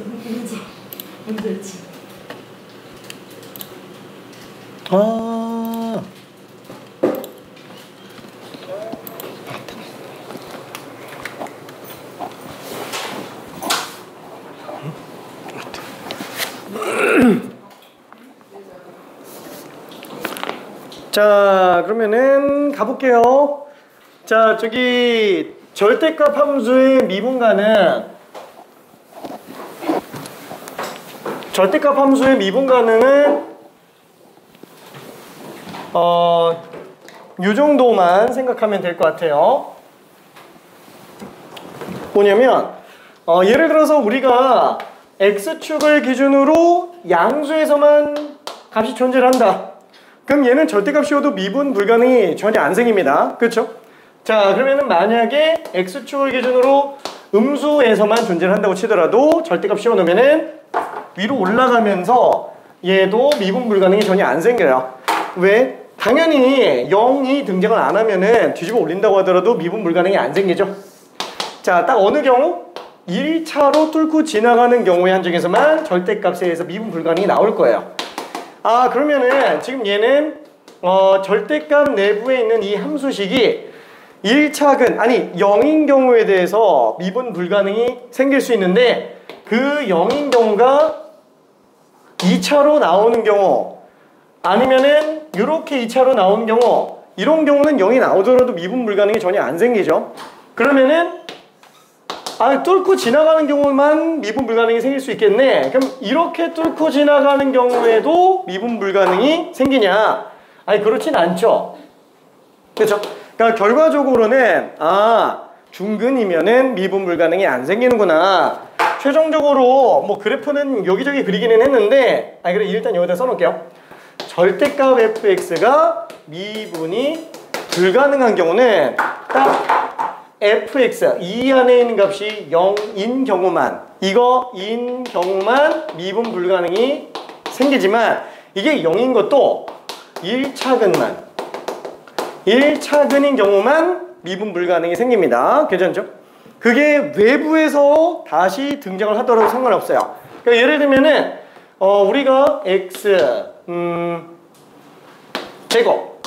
문제. 문제지. 아. 자, 그러면은 가볼게요. 자, 저기 절대값 함수의 미분가는 요 정도만 생각하면 될 것 같아요. 뭐냐면 예를 들어서 우리가 x축을 기준으로 양수에서만 값이 존재를 한다. 그럼 얘는 절대값이어도 미분 불가능이 전혀 안 생깁니다. 그렇죠? 자, 그러면은 만약에 x축을 기준으로 음수에서만 존재를 한다고 치더라도 절대값 씌워놓으면은 위로 올라가면서 얘도 미분 불가능이 전혀 안 생겨요. 왜? 당연히 0이 등장을 안 하면은 뒤집어 올린다고 하더라도 미분 불가능이 안 생기죠. 자, 딱 어느 경우? 1차로 뚫고 지나가는 경우의 한정에서만 절대값에 의해서 미분 불가능이 나올 거예요. 아, 그러면은 지금 얘는 절대값 내부에 있는 이 함수식이 1차근, 아니 0인 경우에 대해서 미분 불가능이 생길 수 있는데 그 0인 경우가 2차로 나오는 경우 아니면은 이렇게 2차로 나오는 경우, 이런 경우는 0이 나오더라도 미분 불가능이 전혀 안 생기죠. 그러면은 뚫고 지나가는 경우만 미분 불가능이 생길 수 있겠네. 그럼 이렇게 뚫고 지나가는 경우에도 미분 불가능이 생기냐? 아니, 그렇진 않죠. 그렇죠? 그러니까 결과적으로는 중근이면은 미분 불가능이 안 생기는구나. 최종적으로 뭐 그래프는 여기저기 그리기는 했는데 그래 일단 여기다 써놓을게요. 절대값 fx가 미분이 불가능한 경우는 딱 fx 이 안에 있는 값이 0인 경우만, 인 경우만 미분 불가능이 생기지만 이게 0인 것도 1차근인 경우만 미분 불가능이 생깁니다. 괜찮죠? 그게 외부에서 다시 등장을 하더라도 상관없어요. 그러니까 예를 들면은 우리가 x 제곱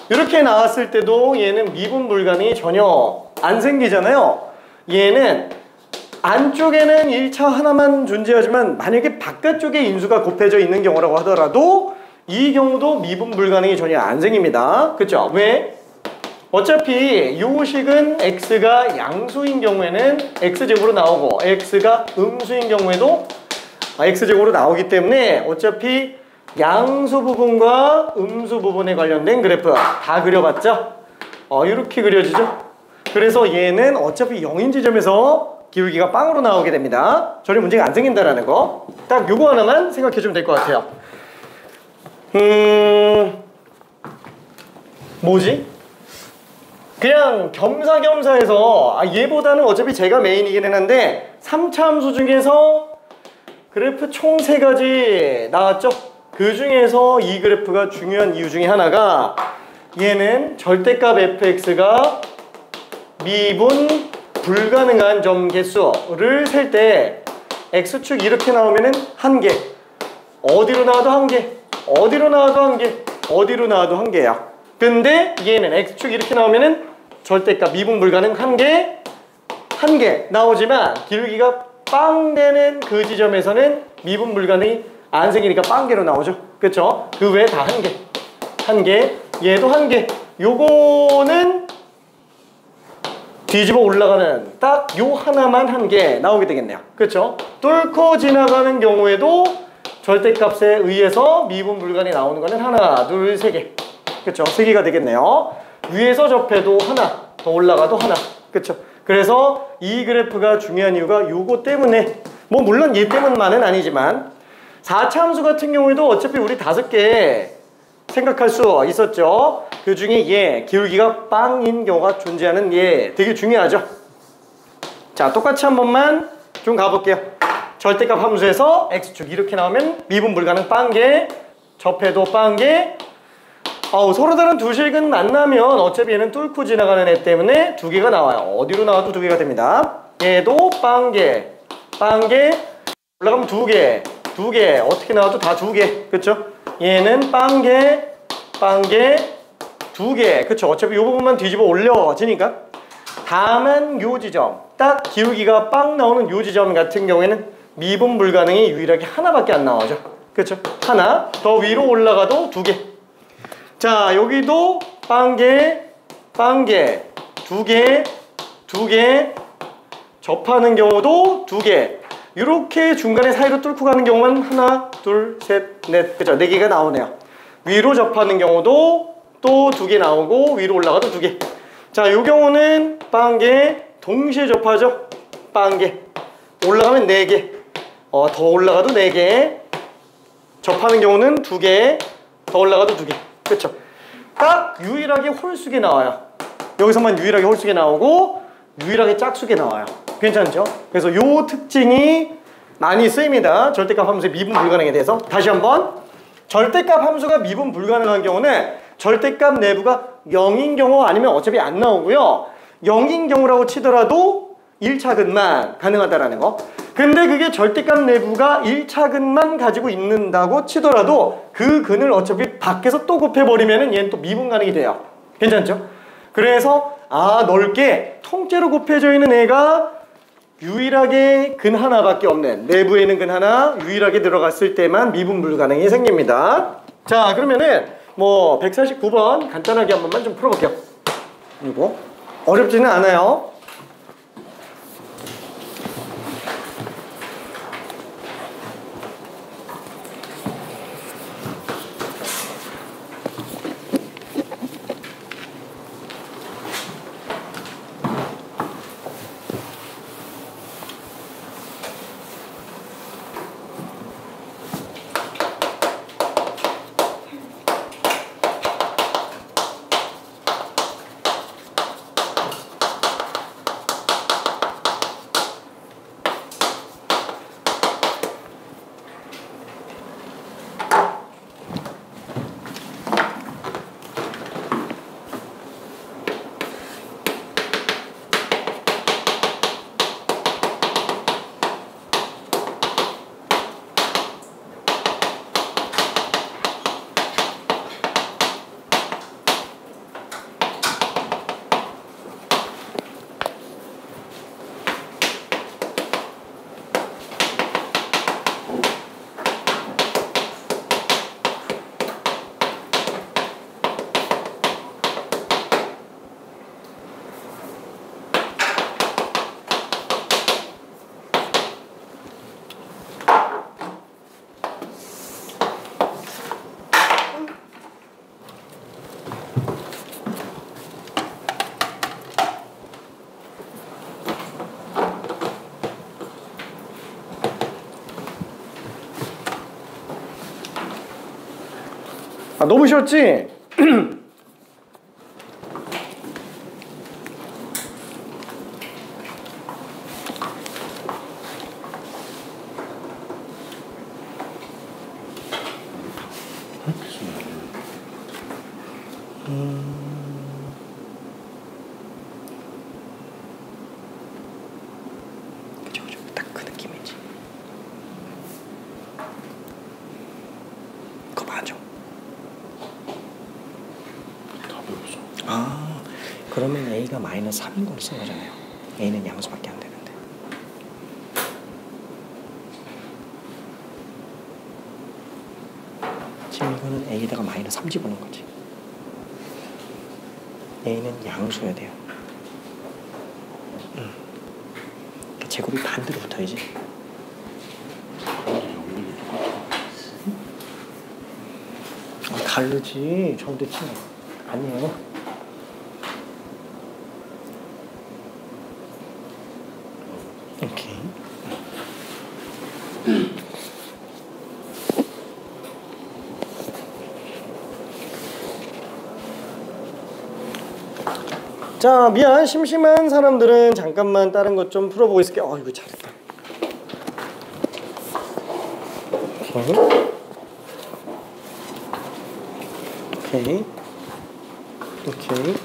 이렇게 나왔을 때도 얘는 미분 불가능이 전혀 안 생기잖아요. 얘는 안쪽에는 1차 하나만 존재하지만 만약에 바깥쪽에 인수가 곱해져 있는 경우라고 하더라도 이 경우도 미분 불가능이 전혀 안 생깁니다. 그쵸? 왜? 어차피 요 식은 x가 양수인 경우에는 x제곱으로 나오고 x가 음수인 경우에도 x제곱으로 나오기 때문에 어차피 양수 부분과 음수 부분에 관련된 그래프 다 그려봤죠? 이렇게 그려지죠? 그래서 얘는 어차피 0인 지점에서 기울기가 빵으로 나오게 됩니다. 전혀 문제가 안 생긴다라는 거. 딱 요거 하나만 생각해주면 될 것 같아요. 뭐지? 그냥 겸사겸사해서 얘보다는 어차피 제가 메인이긴 했는데 3차 함수 중에서 그래프 총 3가지 나왔죠? 그 중에서 이 그래프가 중요한 이유 중에 하나가 얘는 절대값 fx가 미분 불가능한 점 개수를 셀 때 x축 이렇게 나오면은 1개, 어디로 나와도 1개, 어디로 나와도 1개, 어디로 나와도 1개야. 근데 얘는 x축 이렇게 나오면은 절대값 미분 불가능 1개, 1개 나오지만 기울기가 빵 되는 그 지점에서는 미분 불가능이 안 생기니까 빵개로 나오죠. 그쵸? 그 외에 다 1개, 1개, 얘도 1개. 요거는 뒤집어 올라가는 딱 요 하나만 1개 나오게 되겠네요. 그쵸? 뚫고 지나가는 경우에도 절대값에 의해서 미분 불가능이 나오는 거는 하나, 둘, 3개. 그쵸? 3개가 되겠네요. 위에서 접해도 하나, 더 올라가도 하나. 그쵸? 그래서 이 그래프가 중요한 이유가 요거 때문에, 뭐 물론 얘 때문만은 아니지만 4차 함수 같은 경우에도 어차피 우리 5개 생각할 수 있었죠. 그 중에 얘 기울기가 빵인 경우가 존재하는 얘 되게 중요하죠. 자, 똑같이 한 번만 좀 가볼게요. 절대값 함수에서 x축 이렇게 나오면 미분 불가능 빵개, 접해도 빵개. 서로 다른 두 식은 만나면 어차피 얘는 뚫고 지나가는 애 때문에 2개가 나와요. 어디로 나와도 2개가 됩니다. 얘도 빵개, 빵개 올라가면 2개, 2개. 어떻게 나와도 다 2개. 그쵸? 얘는 빵개, 빵개, 2개. 그쵸? 어차피 이 부분만 뒤집어 올려지니까. 다만 요 지점, 딱 기울기가 빵 나오는 요 지점 같은 경우에는 미분 불가능이 유일하게 하나밖에 안 나오죠. 그쵸? 하나. 더 위로 올라가도 2개. 자, 여기도 빵개, 빵개, 2개, 2개. 접하는 경우도 2개. 이렇게 중간에 사이로 뚫고 가는 경우만 하나, 둘, 셋, 넷. 그죠? 4개가 나오네요. 위로 접하는 경우도 또 2개 나오고 위로 올라가도 2개. 자, 이 경우는 빵개 동시에 접하죠. 빵개. 올라가면 4개. 더 올라가도 4개. 접하는 경우는 2개. 더 올라가도 2개. 그쵸? 딱 유일하게 홀수게 나와요. 여기서만 유일하게 홀수게 나오고 유일하게 짝수게 나와요. 괜찮죠? 그래서 요 특징이 많이 쓰입니다. 절대값 함수의 미분 불가능에 대해서. 다시 한번. 절대값 함수가 미분 불가능한 경우는 절대값 내부가 0인 경우 아니면 어차피 안 나오고요. 0인 경우라고 치더라도 1차근만 가능하다라는 거. 근데 그게 절대값 내부가 1차근만 가지고 있는다고 치더라도 그 근을 어차피 밖에서 또 곱해버리면 얘는 또 미분 가능이 돼요. 괜찮죠? 그래서 넓게 통째로 곱해져 있는 애가 유일하게 근 하나밖에 없는, 내부에는 근 하나 유일하게 들어갔을 때만 미분 불가능이 생깁니다. 자, 그러면은 149번 간단하게 한 번만 좀 풀어볼게요. 이거 어렵지는 않아요. 너무 쉬웠지? 그죠. 딱 그 느낌이지. 그거 맞아. 그러면 A가 마이너스 3인 걸 쓴 거잖아요. A는 양수밖에 안 되는데. 지금 이거는 A에다가 마이너스 3 집어넣은 거지. A는 양수여야 돼요. 제곱이 반대로 붙어야지. 다르지. 저한테 치면 아니에요. 오케이. 자, 미안. 심심한 사람들은 잠깐만 다른 것 좀 풀어보고 있을게. 이거 잘했다. 오케이. 오케이.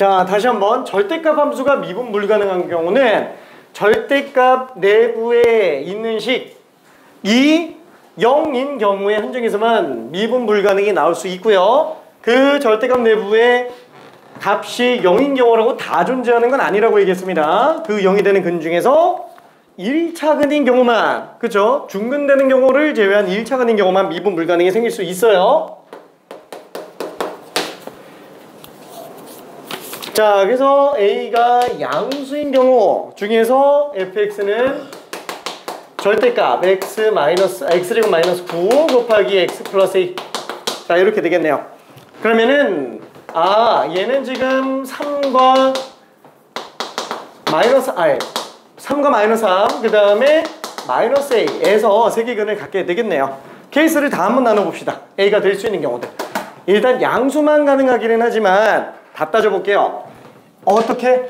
자, 다시 한번 절대값 함수가 미분 불가능한 경우는 절대값 내부에 있는 식이 0인 경우에 한정에서만 미분 불가능이 나올 수 있고요. 그 절대값 내부에 값이 0인 경우라고 다 존재하는 건 아니라고 얘기했습니다. 그 0이 되는 근 중에서 1차근인 경우만, 그쵸? 중근되는 경우를 제외한 1차근인 경우만 미분 불가능이 생길 수 있어요. 자, 그래서 A가 양수인 경우 중에서 fx는 절대값 x제곱 마이너스 9 곱하기 x 플러스 a. 자, 이렇게 되겠네요. 그러면은 얘는 지금 3과 마이너스 3, 그 다음에 마이너스 a에서 세개근을 갖게 되겠네요. 케이스를 다 한번 나눠봅시다. a가 될 수 있는 경우들. 일단 양수만 가능하기는 하지만 다 따져볼게요. 어떻게?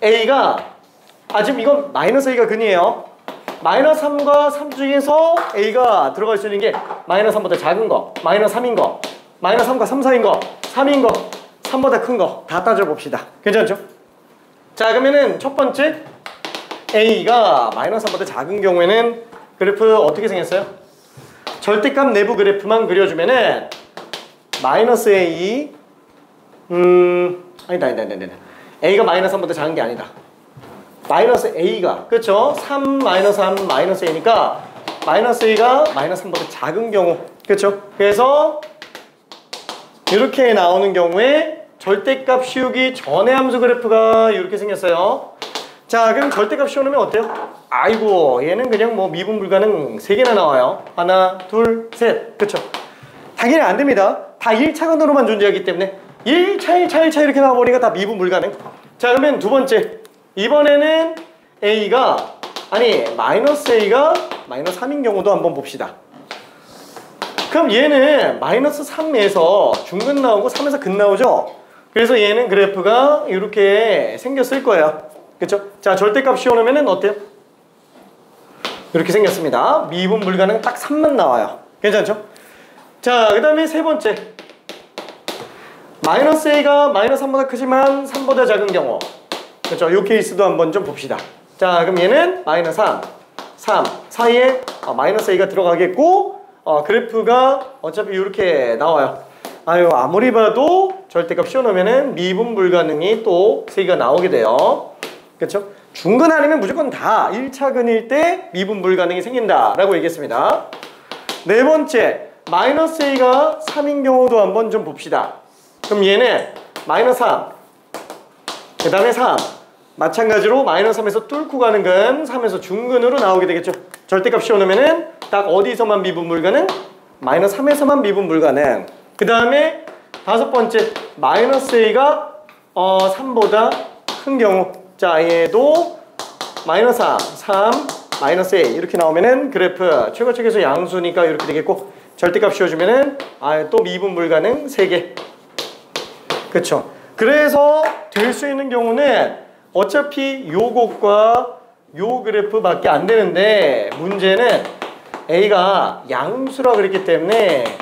a가 지금 이건 마이너스 a가 근이에요. 마이너스 3과 3 중에서 a가 들어갈 수 있는 게 마이너스 3보다 작은 거, 마이너스 3인 거, 마이너스 3과 3 사이인 거, 3인 거, 3보다 큰 거 다 따져봅시다. 괜찮죠? 자, 그러면은 첫 번째 a가 마이너스 3보다 작은 경우에는 그래프 어떻게 생겼어요? 절대값 내부 그래프만 그려주면은 마이너스 a 아니다. a가 마이너스 3보다 작은 게 아니다. 마이너스 a가, 그쵸? 3 마이너스 3 마이너스 a니까 마이너스 a가 마이너스 3보다 작은 경우, 그쵸? 그래서 이렇게 나오는 경우에 절대값 씌우기 전의 함수 그래프가 이렇게 생겼어요. 자, 그럼 절대값 씌워놓으면 어때요? 아이고, 얘는 그냥 뭐 미분 불가능 3개나 나와요. 하나, 둘, 셋, 그쵸? 당연히 안 됩니다. 다 1차근으로만 존재하기 때문에 1차 이렇게 나와버리니까 다 미분 불가능. 자, 그러면 두 번째, 이번에는 a가 마이너스 a가 마이너스 3인 경우도 한번 봅시다. 그럼 얘는 마이너스 3에서 중근 나오고 3에서 근 나오죠? 그래서 얘는 그래프가 이렇게 생겼을 거예요. 그쵸? 자, 절대값 씌워놓으면 어때요? 이렇게 생겼습니다. 미분 불가능 딱 3만 나와요. 괜찮죠? 자, 그 다음에 세 번째, 마이너스 a가 마이너스 3보다 크지만 3보다 작은 경우, 그렇죠? 이 케이스도 한번 좀 봅시다. 자, 그럼 얘는 마이너스 3 사이에 마이너스 a가 들어가겠고, 그래프가 어차피 이렇게 나와요. 아무리 봐도 절대값 씌워놓으면은 미분 불가능이 또 3개가 나오게 돼요. 그렇죠? 중근 아니면 무조건 다 1차근일 때 미분 불가능이 생긴다라고 얘기했습니다. 네 번째, 마이너스 a가 3인 경우도 한번 좀 봅시다. 그럼 얘는 마이너스 3, 그 다음에 3, 마찬가지로 마이너스 3에서 뚫고 가는 근 3에서 중근으로 나오게 되겠죠. 절대값 씌워놓으면은 딱 어디서만 미분 불가능? 마이너스 3에서만 미분 불가능. 그 다음에 다섯 번째, 마이너스 a가 3보다 큰 경우. 자, 얘도 마이너스 3, 마이너스 a 이렇게 나오면은 그래프 최고측에서 양수니까 이렇게 되겠고, 절대값 씌워주면은 또 미분 불가능 3개. 그쵸? 그래서 될 수 있는 경우는 어차피 요것과 요 그래프밖에 안 되는데, 문제는 a가 양수라 그랬기 때문에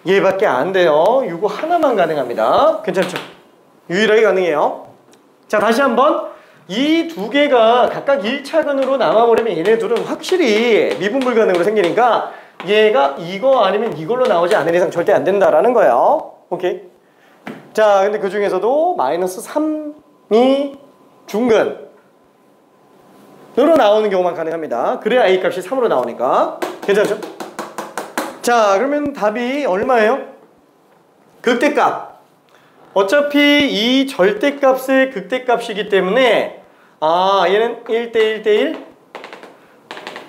얘밖에 안 돼요. 요거 하나만 가능합니다. 괜찮죠? 유일하게 가능해요. 자, 다시 한번 이 두 개가 각각 1차근으로 남아버리면 얘네 둘은 확실히 미분 불가능으로 생기니까 얘가 이거 아니면 이걸로 나오지 않는 이상 절대 안 된다라는 거예요. 오케이? 자, 근데 그 중에서도 마이너스 3이 중근으로 나오는 경우만 가능합니다. 그래야 a 값이 3으로 나오니까. 괜찮죠? 자, 그러면 답이 얼마예요? 극대값. 어차피 이 절대값의 극대값이기 때문에 얘는 1대1대1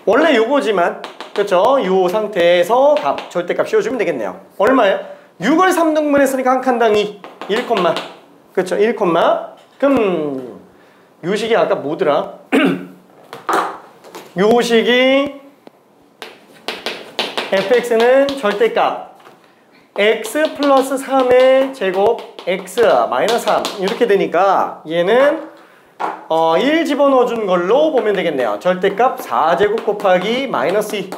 원래 요거지만, 그렇죠? 요 상태에서 절대값 씌워주면 되겠네요. 얼마예요? 6을 3등분 했으니까 한 칸당 2 1, 그렇죠? 1, 그럼 요 식이 아까 뭐더라? 요 식이 fx는 절대값 x 플러스 3의 제곱 x 마이너스 3 이렇게 되니까 얘는 1 집어넣어준 걸로 보면 되겠네요. 절대값 4제곱 곱하기 마이너스 2.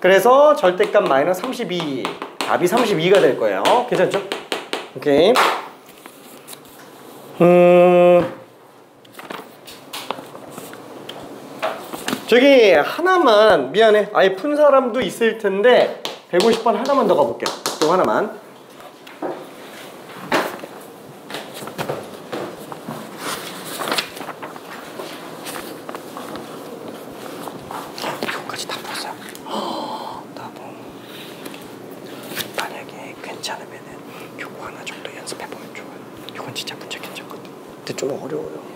그래서 절대값 마이너스 32. 답이 32가 될 거예요. 괜찮죠? 오케이. 저기 하나만 미안해. 아예 푼 사람도 있을 텐데 150번 하나만 더 가볼게요. 또 하나만. 이거까지 다 풀었어요. 나도 만약에 괜찮으면은 요거 하나 정도 연습해보면 좋아요. 이건 진짜 문제 괜찮거든. 근데 좀 어려워요.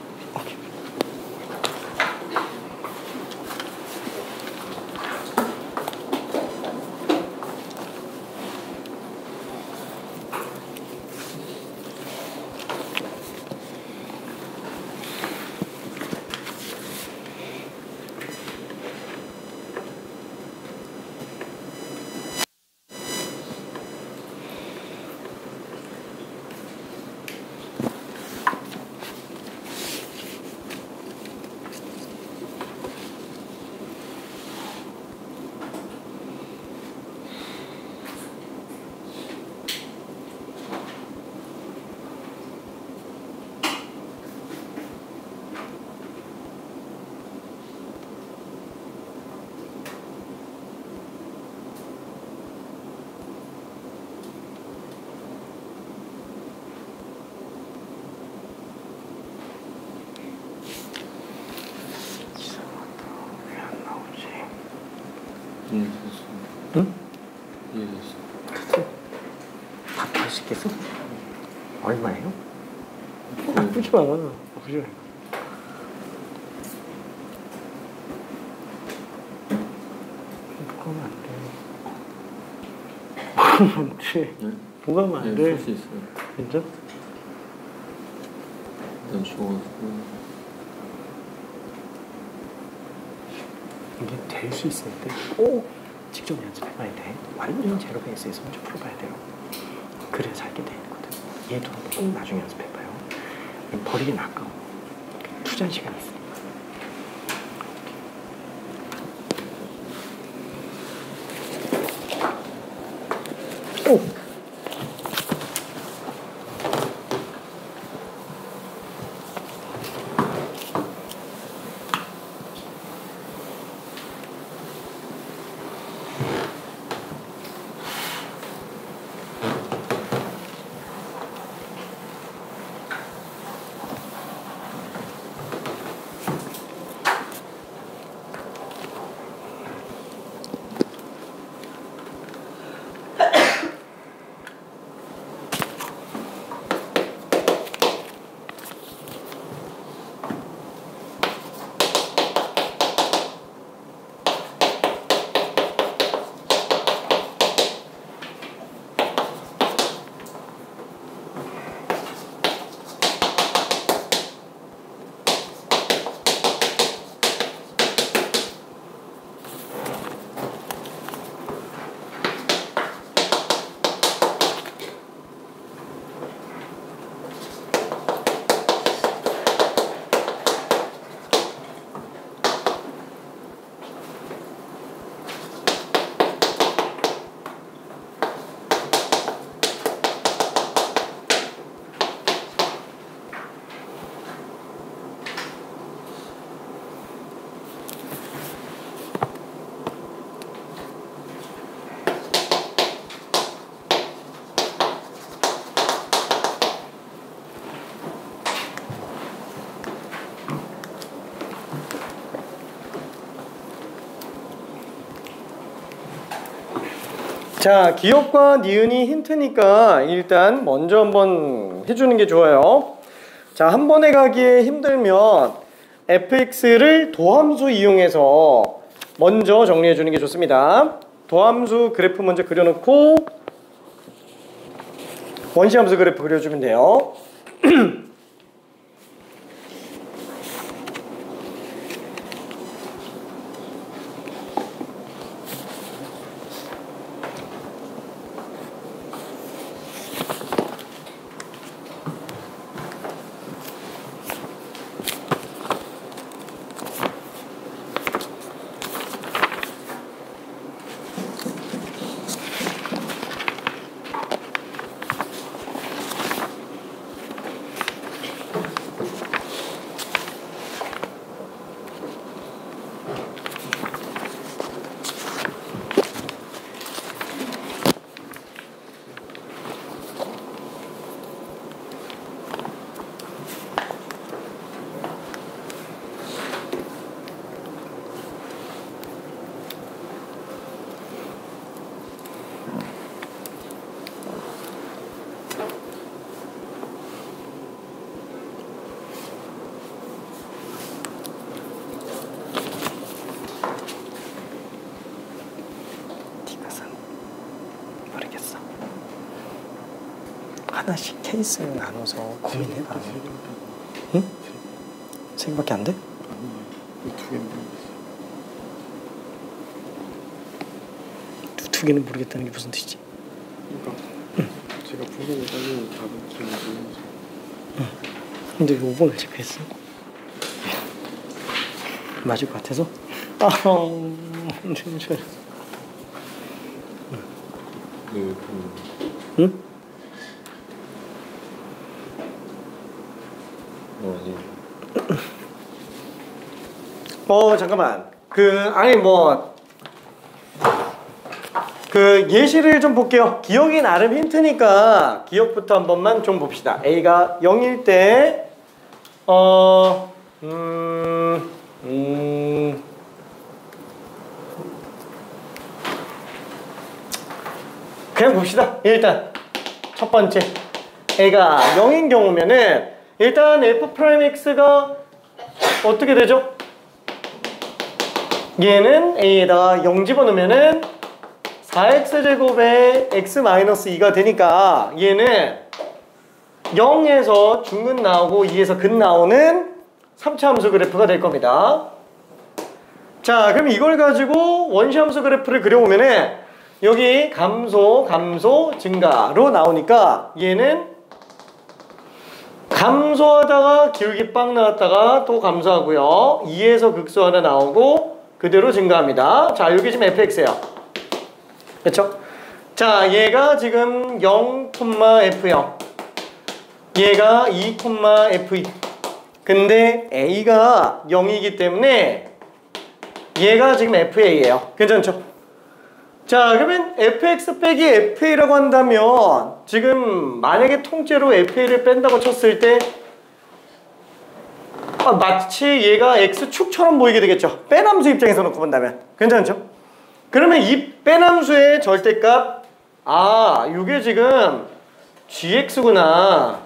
응? 이해됐어. 다 맛있겠어? 얼마예요? 나쁘지 마. 나쁘지 마. 그러면 안 돼. 안 돼. 네? 뭐가 안 돼? 네, 쓸 수 있어요. 진짜? 일단 주워가지고 이게 될 수 있을 때 꼭 직접 연습해봐야 돼. 완전 제로 베이스에서 먼저 풀어봐야 돼요. 그래야 살게 돼 있거든. 얘도 한번 꼭 나중에 연습해봐요. 버리긴 아까워. 투자한 시간이 있으니까. 오! 자, 기업과 니은이 힌트니까 일단 먼저 한번 해주는 게 좋아요. 자, 한 번에 가기에 힘들면 fx를 도함수 이용해서 먼저 정리해 주는 게 좋습니다. 도함수 그래프 먼저 그려놓고 원시함수 그래프 그려주면 돼요. 하나씩 케이스를 나눠서 고민해봐. 응? 3개밖에 안 돼? 아니에요. 2개 모르겠어요. 두 개는 모르겠다는 게 무슨 뜻이지? 그러니까 제가 분명히 따지는 답은 기억이 모르겠어요. 근데 5번을 체크했어. 맞을 것 같아서? 진짜. 네, 응? 아니. 잠깐만. 아니 뭐 예시를 좀 볼게요. 기억이 나름 힌트니까 기억부터 한 번만 좀 봅시다. A가 0일 때 그냥 봅시다. 일단 첫 번째 A가 0인 경우면은 일단 F'X가 어떻게 되죠? 얘는 A에다가 0 집어넣으면은 4x제곱에 x-2가 되니까 얘는 0에서 중근 나오고 2에서 근 나오는 3차 함수 그래프가 될 겁니다. 자, 그럼 이걸 가지고 원시 함수 그래프를 그려보면은 여기 감소, 증가로 나오니까 얘는 감소하다가 기울기 빵 나왔다가 또 감소하고요. 2에서 극소 하나 나오고 그대로 증가합니다. 자, 여기 지금 fx예요. 그렇죠? 자, 얘가 지금 0, F0 얘가 2, F2 근데 A가 0이기 때문에 얘가 지금 FA예요. 괜찮죠? 자, 그러면 fx 빼기 FA라고 한다면 지금 만약에 통째로 FA를 뺀다고 쳤을 때 마치 얘가 X축처럼 보이게 되겠죠. 빼남수 입장에서 놓고 본다면. 괜찮죠? 그러면 이 빼남수의 절대값 이게 지금 gx구나.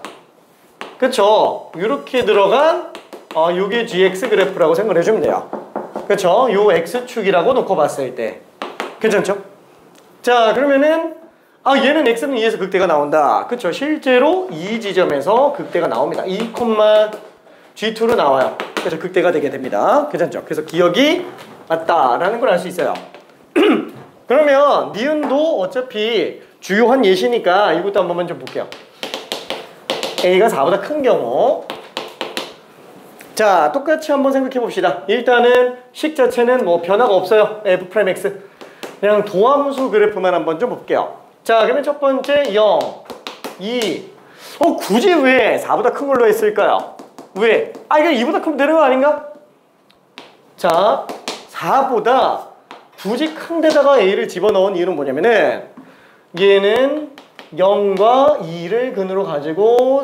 그쵸? 이렇게 들어간 요게 gx 그래프라고 생각을 해주면 돼요. 그쵸? 요 x축이라고 놓고 봤을 때 괜찮죠? 자, 그러면은 얘는 x는 2에서 극대가 나온다. 그쵸? 실제로 이 지점에서 극대가 나옵니다. 2, g2로 나와요. 그래서 극대가 되게 됩니다. 괜찮죠? 그래서 기억이 맞다라는 걸 알 수 있어요. 그러면 니은도 어차피 주요한 예시니까 이것도 한 번만 좀 볼게요. A가 4보다 큰 경우 자, 똑같이 한번 생각해 봅시다. 일단은 식 자체는 뭐 변화가 없어요. F'X 그냥 도함수 그래프만 한번 좀 볼게요. 자, 그러면 첫 번째 0, 2 굳이 왜 4보다 큰 걸로 했을까요? 왜? 이거 2보다 크면 되는 거 아닌가? 자, 4보다 굳이 큰 데다가 A를 집어넣은 이유는 뭐냐면은 얘는 0과 2를 근으로 가지고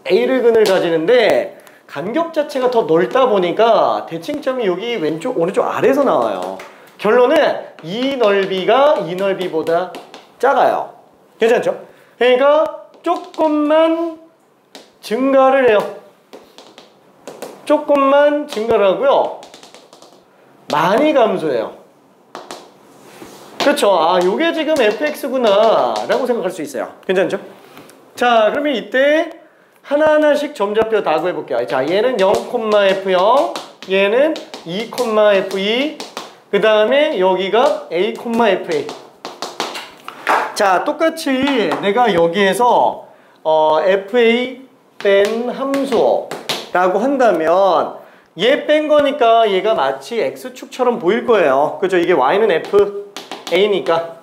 A를 근을 가지는데 간격 자체가 더 넓다 보니까 대칭점이 여기 왼쪽 오른쪽 아래에서 나와요. 결론은 이 넓이가 이 넓이보다 작아요. 괜찮죠? 그러니까 조금만 증가를 해요. 조금만 증가를 하고요. 많이 감소해요. 그렇죠. 요게 지금 fx구나 라고 생각할 수 있어요. 괜찮죠? 자, 그러면 이때 하나하나씩 점좌표 다 구해볼게요. 자, 얘는 0, F0 얘는 2, F2 그 다음에 여기가 A, FA 자, 똑같이 내가 여기에서 FA 뺀 함수라고 한다면 얘 뺀 거니까 얘가 마치 X축처럼 보일 거예요. 그죠? 이게 Y는 FA니까.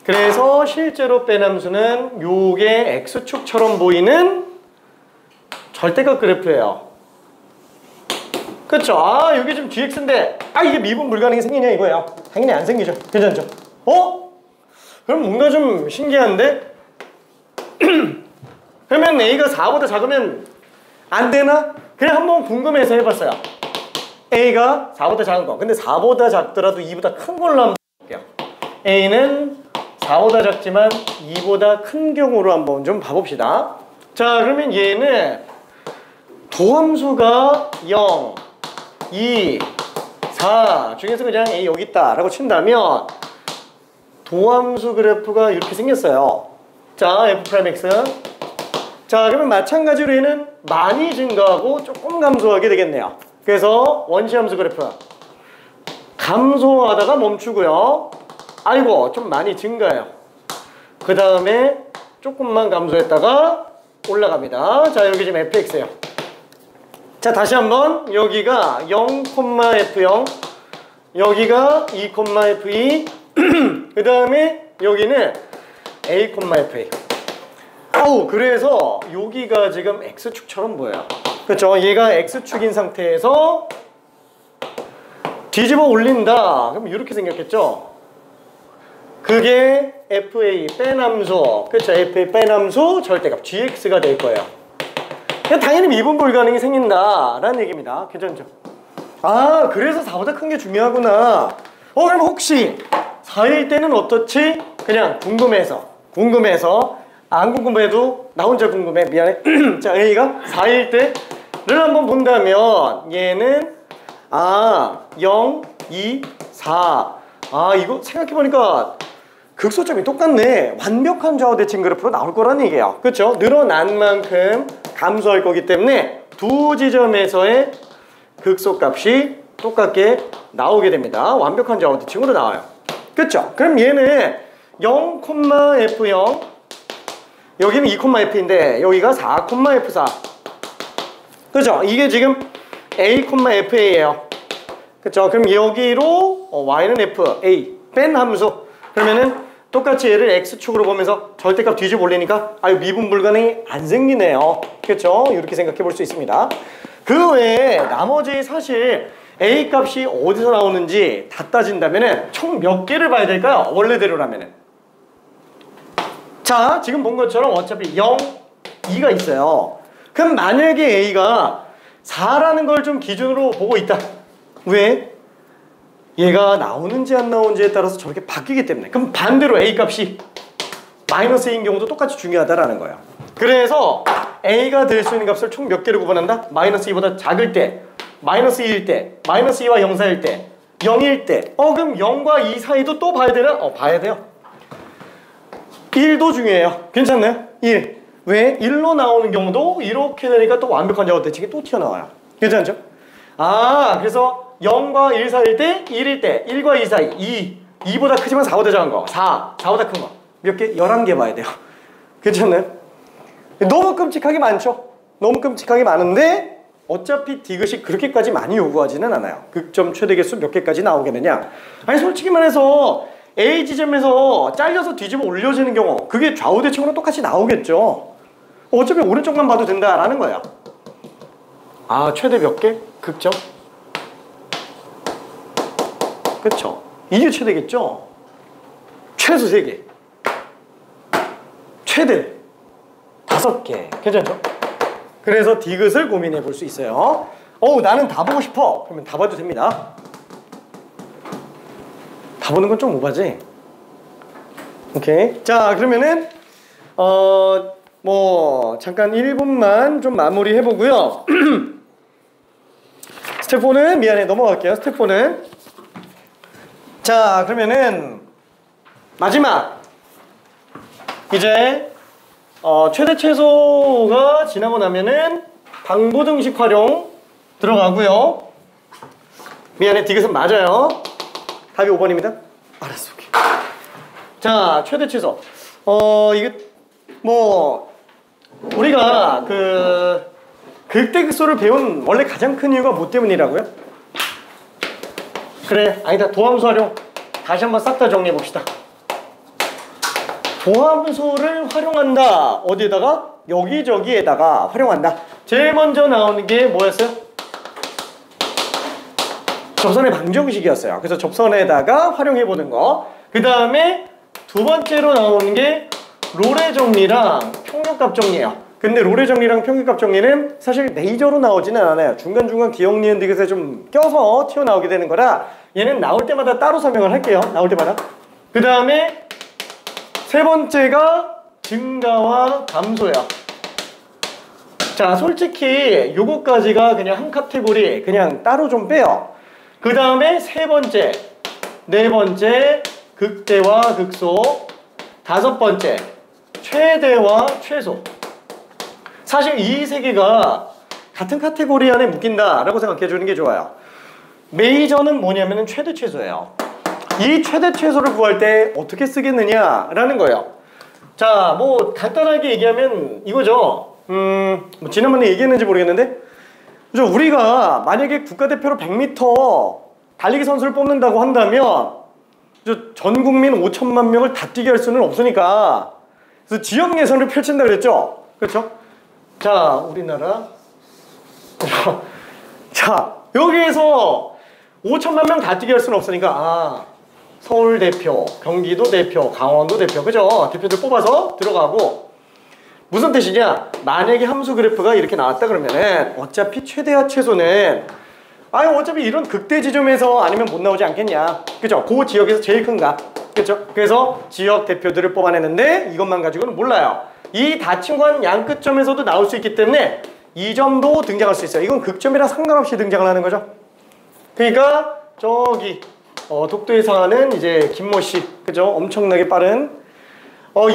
그래서 실제로 뺀 함수는 요게 X축처럼 보이는 절대값 그래프예요. 그쵸? 여기 지금 GX인데 이게 미분 불가능이 생기냐 이거예요. 당연히 안 생기죠. 괜찮죠? 그럼 뭔가 좀 신기한데? 그러면 A가 4보다 작으면 안 되나? 그냥 한번 궁금해서 해봤어요. A가 4보다 작은 거. 근데 4보다 작더라도 2보다 큰 걸로 한번 볼게요. A는 4보다 작지만 2보다 큰 경우로 한번 좀 봐봅시다. 자, 그러면 얘는 도함수가 0, 2, 4 중에서 그냥 A 여기 있다 라고 친다면 도함수 그래프가 이렇게 생겼어요. 자, F'X. 자, 그러면 마찬가지로 얘는 많이 증가하고 조금 감소하게 되겠네요. 그래서 원시함수 그래프. 감소하다가 멈추고요. 아이고, 좀 많이 증가해요. 그 다음에 조금만 감소했다가 올라갑니다. 자, 여기 지금 Fx예요. 자, 다시 한번 여기가 0,F0, 여기가 2,F2, 그 다음에 여기는 A,F2. 그래서 여기가 지금 X축처럼 보여요. 그렇죠? 얘가 X축인 상태에서 뒤집어 올린다. 그럼 이렇게 생겼겠죠? 그게 FA 빼남수, 그렇죠? FA 빼남수 절대값 GX가 될 거예요. 당연히 미분 불가능이 생긴다라는 얘기입니다. 괜찮죠? 아, 그래서 4보다 큰 게 중요하구나. 그럼 혹시 4일 때는 어떻지? 그냥 궁금해서 안 궁금해도 나 혼자 궁금해. 미안해. 자, A가 4일 때를 한번 본다면 얘는 0, 2, 4. 이거 생각해보니까 극소점이 똑같네. 완벽한 좌우 대칭 그래프로 나올 거란 얘기예요. 그렇죠? 늘어난 만큼 감소할 거기 때문에 두 지점에서의 극소값이 똑같게 나오게 됩니다. 완벽한 좌우 대칭으로 나와요. 그렇죠? 그럼 얘는 0,F0, 여기는 2,F인데 여기가 4,F4. 그렇죠? 이게 지금 A,FA예요. 그렇죠? 그럼 여기로 여기는 F, A 뺀 함수. 그러면은 똑같이 얘를 X축으로 보면서 절대값 뒤집어 올리니까 미분 불가능이 안 생기네요. 그렇죠? 이렇게 생각해 볼 수 있습니다. 그 외에 나머지 사실 A 값이 어디서 나오는지 다 따진다면은 총 몇 개를 봐야 될까요? 원래대로라면은. 자, 지금 본 것처럼 어차피 0, 2가 있어요. 그럼 만약에 A가 4라는 걸 좀 기준으로 보고 있다. 왜? 얘가 나오는지 안 나오는지에 따라서 저렇게 바뀌기 때문에. 그럼 반대로 A 값이 마이너스인 경우도 똑같이 중요하다라는 거예요. 그래서 A가 될 수 있는 값을 총 몇 개를 구분한다? 마이너스 2보다 작을 때, 마이너스 2일 때, 마이너스 2와 0 사이일 때, 0일 때. 그럼 0과 2 사이도 또 봐야 되나? 봐야 돼요. 1도 중요해요. 괜찮나요? 1. 왜? 1로 나오는 경우도 이렇게 되니까 또 완벽한 좌우 대칭이 또 튀어나와요. 괜찮죠? 그래서 0과 1 사이일 때, 1일 때, 1과 2 사이, 2보다 크지만 4보다 작은 거, 4보다 큰 거. 몇 개? 11개 봐야 돼요. 괜찮나요? 너무 끔찍하게 많죠? 너무 끔찍하게 많은데 어차피 디귿이 그렇게까지 많이 요구하지는 않아요. 극점 최대 개수 몇 개까지 나오게 되냐? 솔직히 말해서 A 지점에서 잘려서 뒤집어 올려지는 경우 그게 좌우 대칭으로 똑같이 나오겠죠. 어차피 오른쪽만 봐도 된다라는 거예요. 최대 몇 개? 극점? 그쵸? 이게 최대겠죠? 최소 3개. 최대 5개. 괜찮죠? 그래서 디귿을 고민해 볼 수 있어요. 나는 다 보고 싶어. 그러면 다 봐도 됩니다. 다 보는 건 좀 오바지? 오케이. 자, 그러면은 잠깐 1분만 좀 마무리 해보고요. 스텝 4는 미안해 넘어갈게요. 스텝 4는 자, 그러면은 마지막 이제 최대 최소가 지나고 나면은 방부등식 활용 들어가고요. 미안해, 디귿은 맞아요. 답이 5번입니다. 알았어. 오케이. 자, 최대 최소. 이게 우리가 극대극소를 배운 원래 가장 큰 이유가 뭐 때문이라고요? 그래, 아니다. 도함수 활용 다시 한번 싹 다 정리해 봅시다. 도함수를 활용한다. 어디에다가? 여기저기에다가 활용한다. 제일 먼저 나오는 게 뭐였어요? 접선의 방정식이었어요. 그래서 접선에다가 활용해 보는 거. 그 다음에 두 번째로 나오는 게 롤의 정리랑 평균값 정리예요. 근데 롤의 정리랑 평균값 정리는 사실 메이저로 나오지는 않아요. 중간중간 기억, 니은, 디귿에 좀 껴서 튀어나오게 되는 거라 얘는 나올 때마다 따로 설명을 할게요. 나올 때마다. 그 다음에 세 번째가 증가와 감소예요. 자, 솔직히 요거까지가 그냥 한 카테고리 그냥 따로 좀 빼요. 그 다음에 세 번째, 네 번째 극대와 극소, 다섯 번째 최대와 최소. 사실 이 세 개가 같은 카테고리 안에 묶인다라고 생각해 주는 게 좋아요. 메이저는 뭐냐면은 최대 최소예요. 이 최대 최소를 구할 때 어떻게 쓰겠느냐라는 거예요. 자, 뭐 간단하게 얘기하면 이거죠. 뭐 지난번에 얘기했는지 모르겠는데, 우리가 만약에 국가대표로 100m 달리기 선수를 뽑는다고 한다면 전 국민 5천만 명을 다 뛰게 할 수는 없으니까 그래서 지역 예선을 펼친다 그랬죠. 그렇죠? 자, 우리나라 자, 여기에서 5천만 명 다 뛰게 할 수는 없으니까 서울 대표, 경기도 대표, 강원도 대표, 그죠? 대표들 뽑아서 들어가고, 무슨 뜻이냐? 만약에 함수 그래프가 이렇게 나왔다 그러면은 어차피 최대와 최소는 어차피 이런 극대 지점에서 아니면 못 나오지 않겠냐, 그죠? 그 지역에서 제일 큰 값, 그죠? 그래서 지역 대표들을 뽑아내는데 이것만 가지고는 몰라요. 이 다친관 양끝점에서도 나올 수 있기 때문에 이 점도 등장할 수 있어요. 이건 극점이랑 상관없이 등장을 하는 거죠. 그러니까 저기 독도에 사는 이제 김모 씨, 그죠? 엄청나게 빠른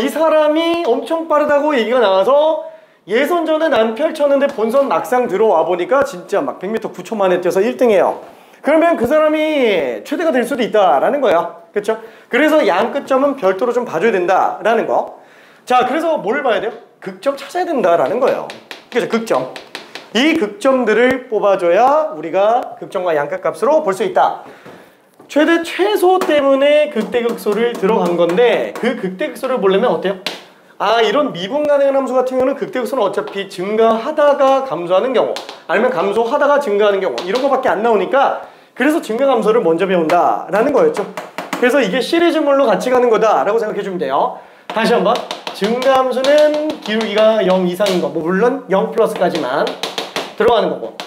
이 사람이 엄청 빠르다고 얘기가 나와서 예선전은 안 펼쳤는데 본선 막상 들어와 보니까 진짜 막 100m 9초 만에 뛰어서 1등이에요. 그러면 그 사람이 최대가 될 수도 있다라는 거야. 그렇죠? 그래서 양끝점은 별도로 좀 봐줘야 된다라는 거. 자, 그래서 뭘 봐야 돼요? 극점 찾아야 된다라는 거예요. 그죠? 극점. 이 극점들을 뽑아줘야 우리가 극점과 양끝값으로 볼 수 있다. 최대 최소 때문에 극대극소를 들어간 건데, 그 극대극소를 보려면 어때요? 이런 미분 가능한 함수 같은 경우는 극대극소는 어차피 증가하다가 감소하는 경우, 아니면 감소하다가 증가하는 경우, 이런 거밖에 안 나오니까, 그래서 증가감소를 먼저 배운다라는 거였죠. 그래서 이게 시리즈물로 같이 가는 거다라고 생각해 주면 돼요. 다시 한번, 증가함수는 기울기가 0 이상인 거, 물론 0 플러스까지만 들어가는 거고,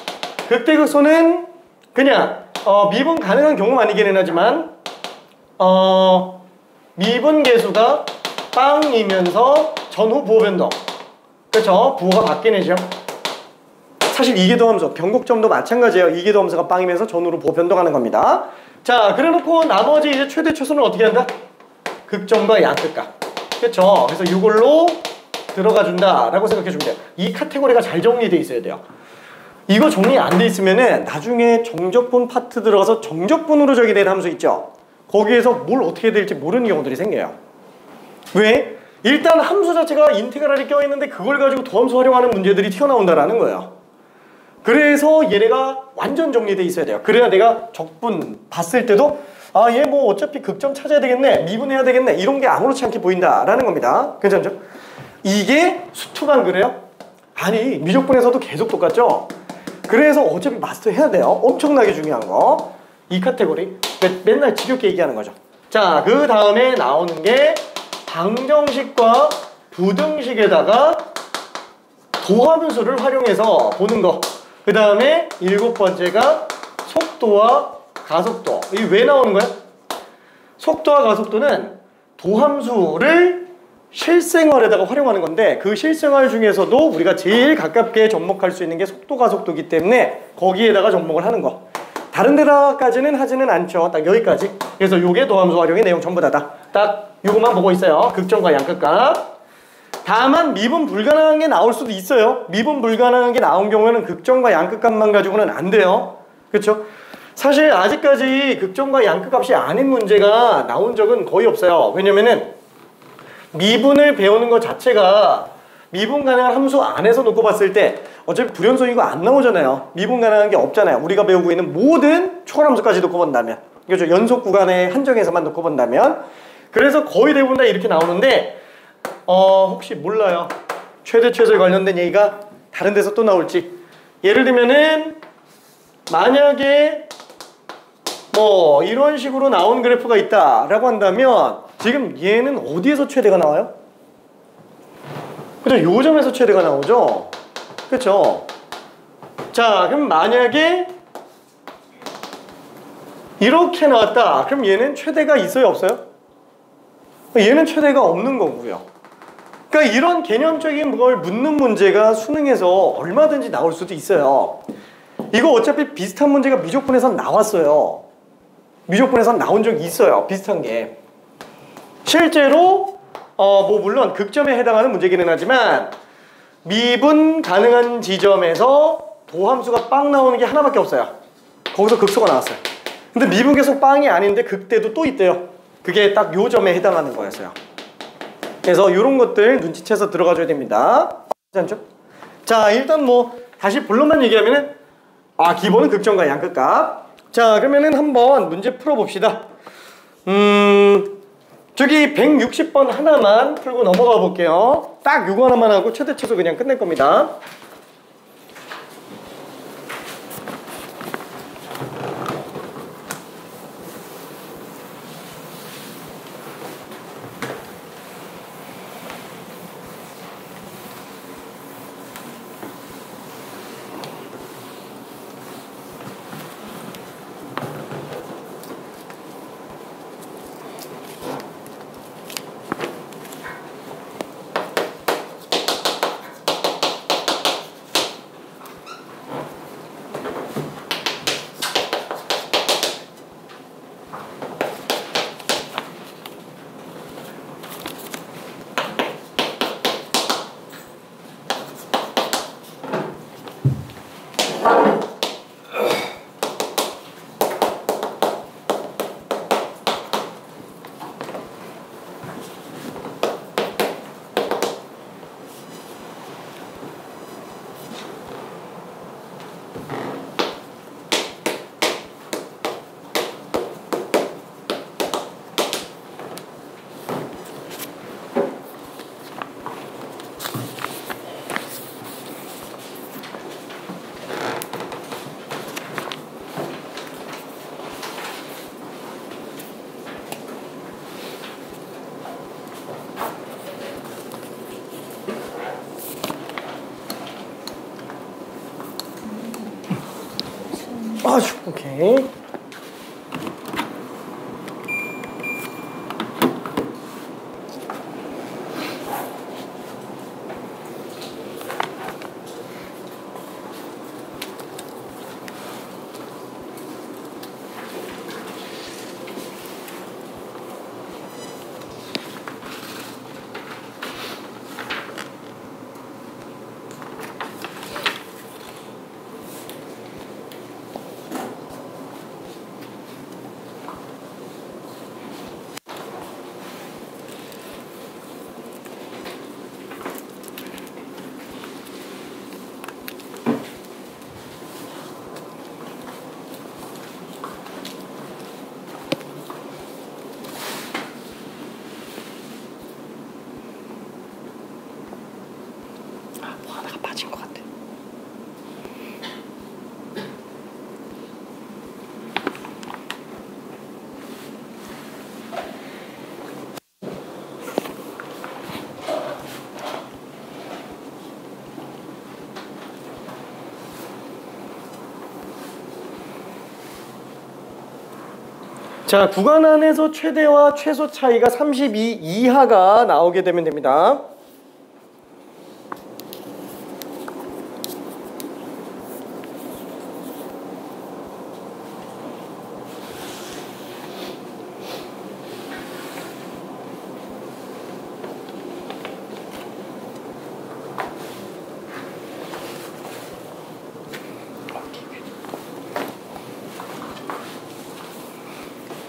극대극소는 그냥 미분 가능한 경우는 아니기는 하지만 미분 계수가 빵이면서 전후 부호 변동, 그렇죠? 부호가 바뀌네죠. 사실 이계도함수, 변곡점도 마찬가지예요. 이계도함수가 빵이면서 전후로 부호 변동하는 겁니다. 자, 그래놓고 나머지 이제 최대 최소는 어떻게 한다? 극점과 양끝값, 그렇죠? 그래서 이걸로 들어가 준다라고 생각해 주면 돼요. 이 카테고리가 잘 정리되어 있어야 돼요. 이거 정리 안 돼 있으면은 나중에 정적분 파트 들어가서 정적분으로 적용된 함수 있죠? 거기에서 뭘 어떻게 될지 모르는 경우들이 생겨요. 왜? 일단 함수 자체가 인테그랄이 껴있는데 그걸 가지고 도함수 활용하는 문제들이 튀어나온다라는 거예요. 그래서 얘네가 완전 정리돼 있어야 돼요. 그래야 내가 적분 봤을 때도 얘 뭐 어차피 극점 찾아야 되겠네, 미분해야 되겠네, 이런 게 아무렇지 않게 보인다라는 겁니다. 괜찮죠? 이게 수투만 그래요? 아니, 미적분에서도 계속 똑같죠? 그래서 어차피 마스터 해야 돼요. 엄청나게 중요한 거. 이 카테고리. 맨날 지겹게 얘기하는 거죠. 자, 그 다음에 나오는 게 방정식과 부등식에다가 도함수를 활용해서 보는 거. 그 다음에 7번째가 속도와 가속도. 이게 왜 나오는 거야? 속도와 가속도는 도함수를 실생활에다가 활용하는 건데, 그 실생활 중에서도 우리가 제일 가깝게 접목할 수 있는 게 속도 가속도이기 때문에 거기에다가 접목을 하는 거. 다른 데다까지는 하지는 않죠. 딱 여기까지. 그래서 요게 도함수 활용의 내용 전부 다다. 딱 요것만 보고 있어요. 극점과 양끝값. 다만 미분 불가능한 게 나올 수도 있어요. 미분 불가능한 게 나온 경우에는 극점과 양끝값만 가지고는 안 돼요. 그렇죠? 사실 아직까지 극점과 양끝값이 아닌 문제가 나온 적은 거의 없어요. 왜냐면은 미분을 배우는 것 자체가 미분 가능한 함수 안에서 놓고 봤을 때 어차피 불연성이고 안 나오잖아요. 미분 가능한 게 없잖아요. 우리가 배우고 있는 모든 초월함수까지 놓고 본다면, 그렇죠? 연속 구간의 한정에서만 놓고 본다면. 그래서 거의 대부분 다 이렇게 나오는데 혹시 몰라요. 최대 최소에 관련된 얘기가 다른 데서 또 나올지. 예를 들면은 만약에 뭐 이런 식으로 나온 그래프가 있다라고 한다면 지금 얘는 어디에서 최대가 나와요? 그죠? 요 점에서 최대가 나오죠? 그쵸? 자, 그럼 만약에 이렇게 나왔다. 그럼 얘는 최대가 있어요, 없어요? 얘는 최대가 없는 거고요. 그러니까 이런 개념적인 걸 묻는 문제가 수능에서 얼마든지 나올 수도 있어요. 이거 어차피 비슷한 문제가 미적분에선 나왔어요. 미적분에선 나온 적이 있어요. 비슷한 게. 실제로 뭐 물론 극점에 해당하는 문제기는 하지만 미분 가능한 지점에서 도함수가 빵 나오는 게 하나밖에 없어요. 거기서 극소가 나왔어요. 근데 미분계속 빵이 아닌데 극대도 또 있대요. 그게 딱 요 점에 해당하는 거였어요. 그래서 이런 것들 눈치채서 들어가줘야 됩니다. 괜찮죠? 자, 일단 뭐 다시 본론만 얘기하면은 기본은 극점과 양극값. 자, 그러면은 한번 문제 풀어봅시다. 저기 160번 하나만 풀고 넘어가 볼게요. 딱 요거 하나만 하고 최대 최소 그냥 끝낼 겁니다. 오케이. 빠진 것 같아. 자, 구간 안에서 최대와 최소 차이가 32 이하가 나오게 되면 됩니다.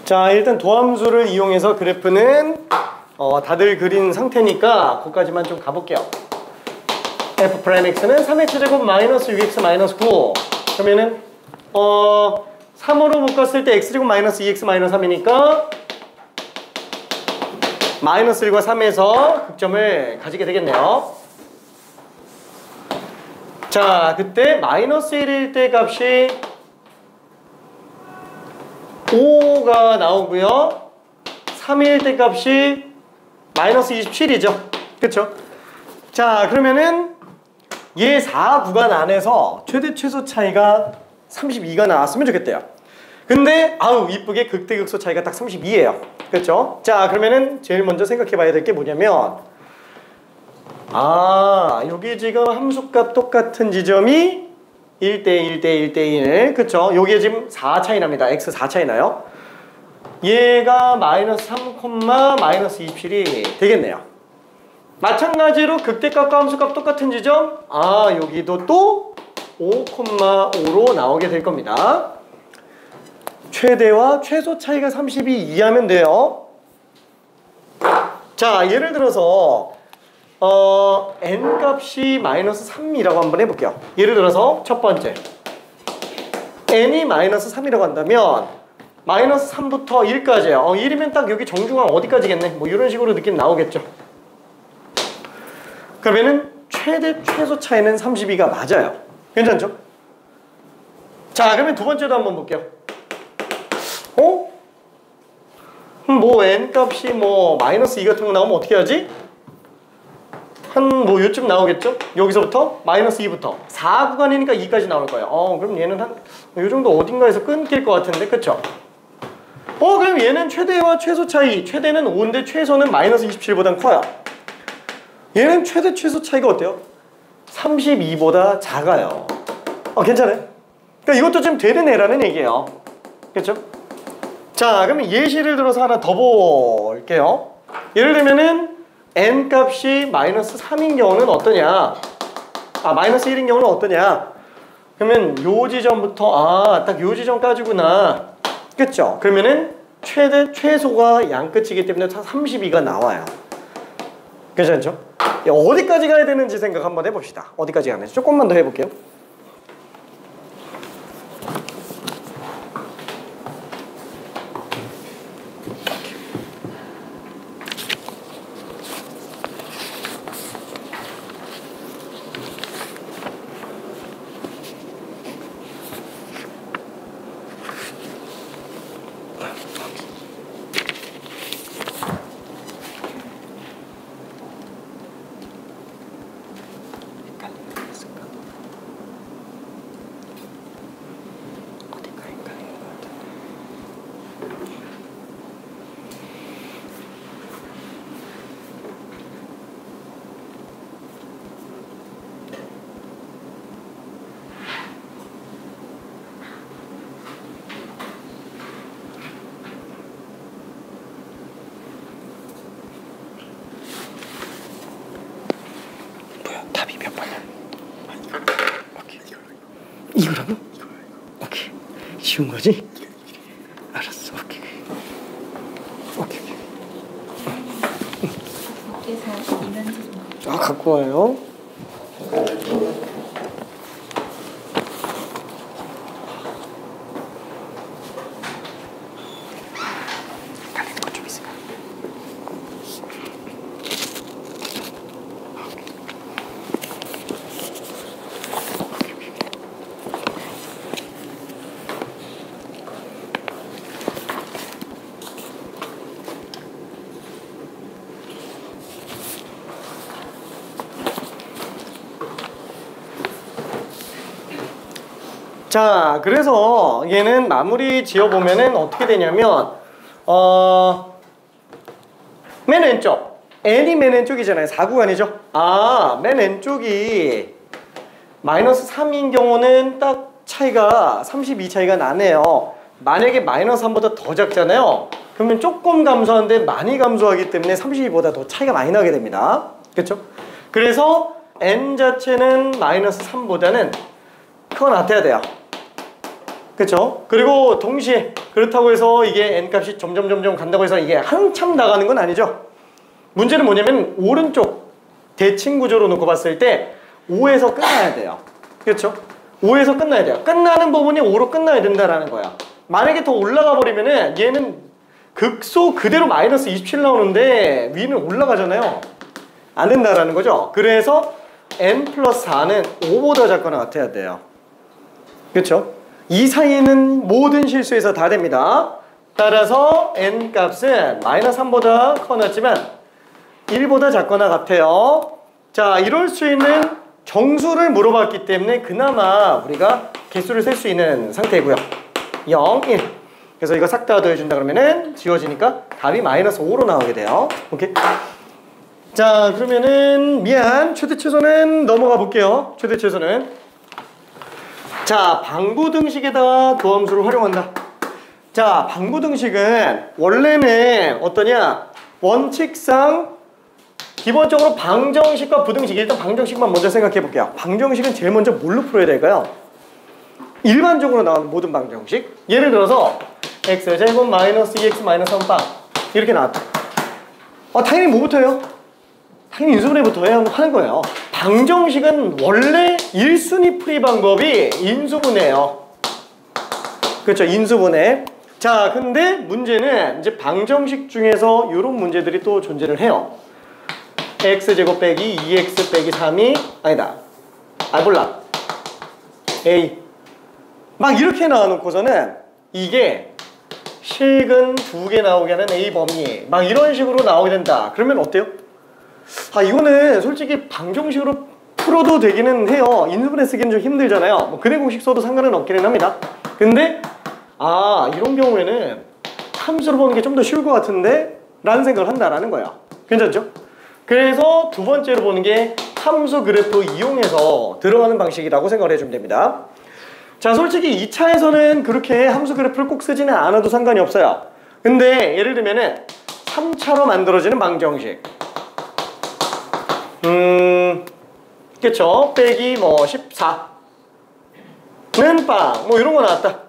자, 일단 도함수를 이용해서 그래프는 다들 그린 상태니까 거기까지만 좀 가볼게요. f 프라임 x는 3x제곱 마이너스 6x 마이너스 9. 그러면은 3으로 묶었을 때 x제곱 마이너스 2x 마이너스 3이니까 마이너스 1과 3에서 극점을 가지게 되겠네요. 자, 그때 마이너스 1일 때 값이 5가 나오고요. 3일 때 값이 마이너스 27이죠. 그쵸? 자, 그러면은 얘 4구간 안에서 최대 최소 차이가 32가 나왔으면 좋겠대요. 근데 아우 이쁘게 극대극소 차이가 딱 32예요. 그렇죠? 자, 그러면은 제일 먼저 생각해 봐야 될 게 뭐냐면 여기 지금 함수값 똑같은 지점이 1대1, 1대1, 1대1. 그쵸? 요게 지금 4 차이 납니다. x 4 차이 나요. 얘가 마이너스 3, 마이너스 27이 되겠네요. 마찬가지로 극대값과 함수값 똑같은 지점, 여기도 또 5,5로 나오게 될 겁니다. 최대와 최소 차이가 30이 이하면 돼요. 자, 예를 들어서 n값이 마이너스 3이라고 한번 해볼게요. 예를 들어서 첫 번째 n이 마이너스 3이라고 한다면 마이너스 3부터 1까지예요. 1이면 딱 여기 정중앙 어디까지겠네. 뭐 이런 식으로 느낌 나오겠죠. 그러면은 최대 최소 차이는 32가 맞아요. 괜찮죠? 자, 그러면 두 번째도 한번 볼게요. 뭐 n값이 뭐 마이너스 2 같은 거 나오면 어떻게 하지? 한 뭐 요쯤 나오겠죠? 여기서부터 마이너스 2부터 4 구간이니까 2까지 나올 거예요. 그럼 얘는 한 요 정도 어딘가에서 끊길 것 같은데, 그쵸? 그럼 얘는 최대와 최소 차이, 최대는 5인데 최소는 마이너스 27보단 커요. 얘는 최대 최소 차이가 어때요? 32보다 작아요. 괜찮아요? 그러니까 이것도 좀 되는 애라는 얘기예요. 그렇죠? 자, 그러면 예시를 들어서 하나 더 볼게요. 예를 들면은 n값이 마이너스 3인 경우는 어떠냐? 마이너스 1인 경우는 어떠냐? 그러면 요 지점부터 딱 요 지점까지구나. 그쵸? 그러면은 최대 최소가 양끝이기 때문에 32가 나와요. 괜찮죠? 어디까지 가야 되는지 생각 한번 해봅시다. 어디까지 가면 조금만 더 해볼게요. 답이 몇 번이야? 오케이. 이거라고? 오케이. 쉬운 거지? 알았어. 오케이. 밖에서 이면지 좀 갖고 와요. 갈리는 거 좀 있을까? 자, 그래서 얘는 마무리 지어보면은 어떻게 되냐면 맨 왼쪽 n이 맨 왼쪽이잖아요. 4구간이죠. 맨 왼쪽이 마이너스 3인 경우는 딱 차이가 32 차이가 나네요. 만약에 마이너스 3보다 더 작잖아요. 그러면 조금 감소하는데 많이 감소하기 때문에 32보다 더 차이가 많이 나게 됩니다. 그렇죠? 그래서 n 자체는 마이너스 3보다는 커 나타야 돼요. 그렇죠? 그리고 동시에 그렇다고 해서 이게 n값이 점점 간다고 해서 이게 한참 나가는 건 아니죠. 문제는 뭐냐면 오른쪽 대칭 구조로 놓고 봤을 때 5에서 끝나야 돼요. 그렇죠? 5에서 끝나야 돼요. 끝나는 부분이 5로 끝나야 된다라는 거야. 만약에 더 올라가 버리면은 얘는 극소 그대로 마이너스 27 나오는데 위는 올라가잖아요. 안 된다라는 거죠. 그래서 n 플러스 4는 5보다 작거나 같아야 돼요. 그렇죠? 이 사이에는 모든 실수에서 다 됩니다. 따라서 n 값은 마이너스 3보다 커놨지만 1보다 작거나 같아요. 자, 이럴 수 있는 정수를 물어봤기 때문에 그나마 우리가 개수를 셀 수 있는 상태고요. 0, 1. 그래서 이거 싹 다 더해준다 그러면은 지워지니까 답이 마이너스 5로 나오게 돼요. 오케이. 자, 그러면은 최대 최소는 넘어가 볼게요. 최대 최소는. 자, 방부등식에다가 그 함수를 활용한다. 자, 방부등식은 원래는 어떠냐? 원칙상 기본적으로 방정식과 부등식, 일단 방정식만 먼저 생각해 볼게요. 방정식은 제일 먼저 뭘로 풀어야 될까요? 일반적으로 나오는 모든 방정식. 예를 들어서 x제곱 마이너스 2x 마이너스 3빵 이렇게 나왔다. 당연히 뭐부터요? 당연히 인수분해부터 해야 하는 거예요. 방정식은 원래 1순위 풀이 방법이 인수분해예요. 그렇죠, 인수분해. 자, 근데 문제는 이제 방정식 중에서 이런 문제들이 또 존재를 해요. x제곱 빼기 2x 빼기 3이 아니다. 몰라. a 막 이렇게 나와놓고서는 이게 실근 2개 나오게 하는 a 범위 막 이런 식으로 나오게 된다. 그러면 어때요? 이거는 솔직히 방정식으로 풀어도 되기는 해요. 인수분해 쓰기는 좀 힘들잖아요. 뭐 근해 공식 써도 상관은 없기는 합니다. 근데 이런 경우에는 함수로 보는 게 좀 더 쉬울 것 같은데 라는 생각을 한다라는 거예요. 괜찮죠? 그래서 두 번째로 보는 게 함수 그래프 이용해서 들어가는 방식이라고 생각을 해주면 됩니다. 자, 솔직히 2차에서는 그렇게 함수 그래프를 꼭 쓰지는 않아도 상관이 없어요. 근데 예를 들면은 3차로 만들어지는 방정식 그쵸? 빼기 14는 빵 이런 거 나왔다.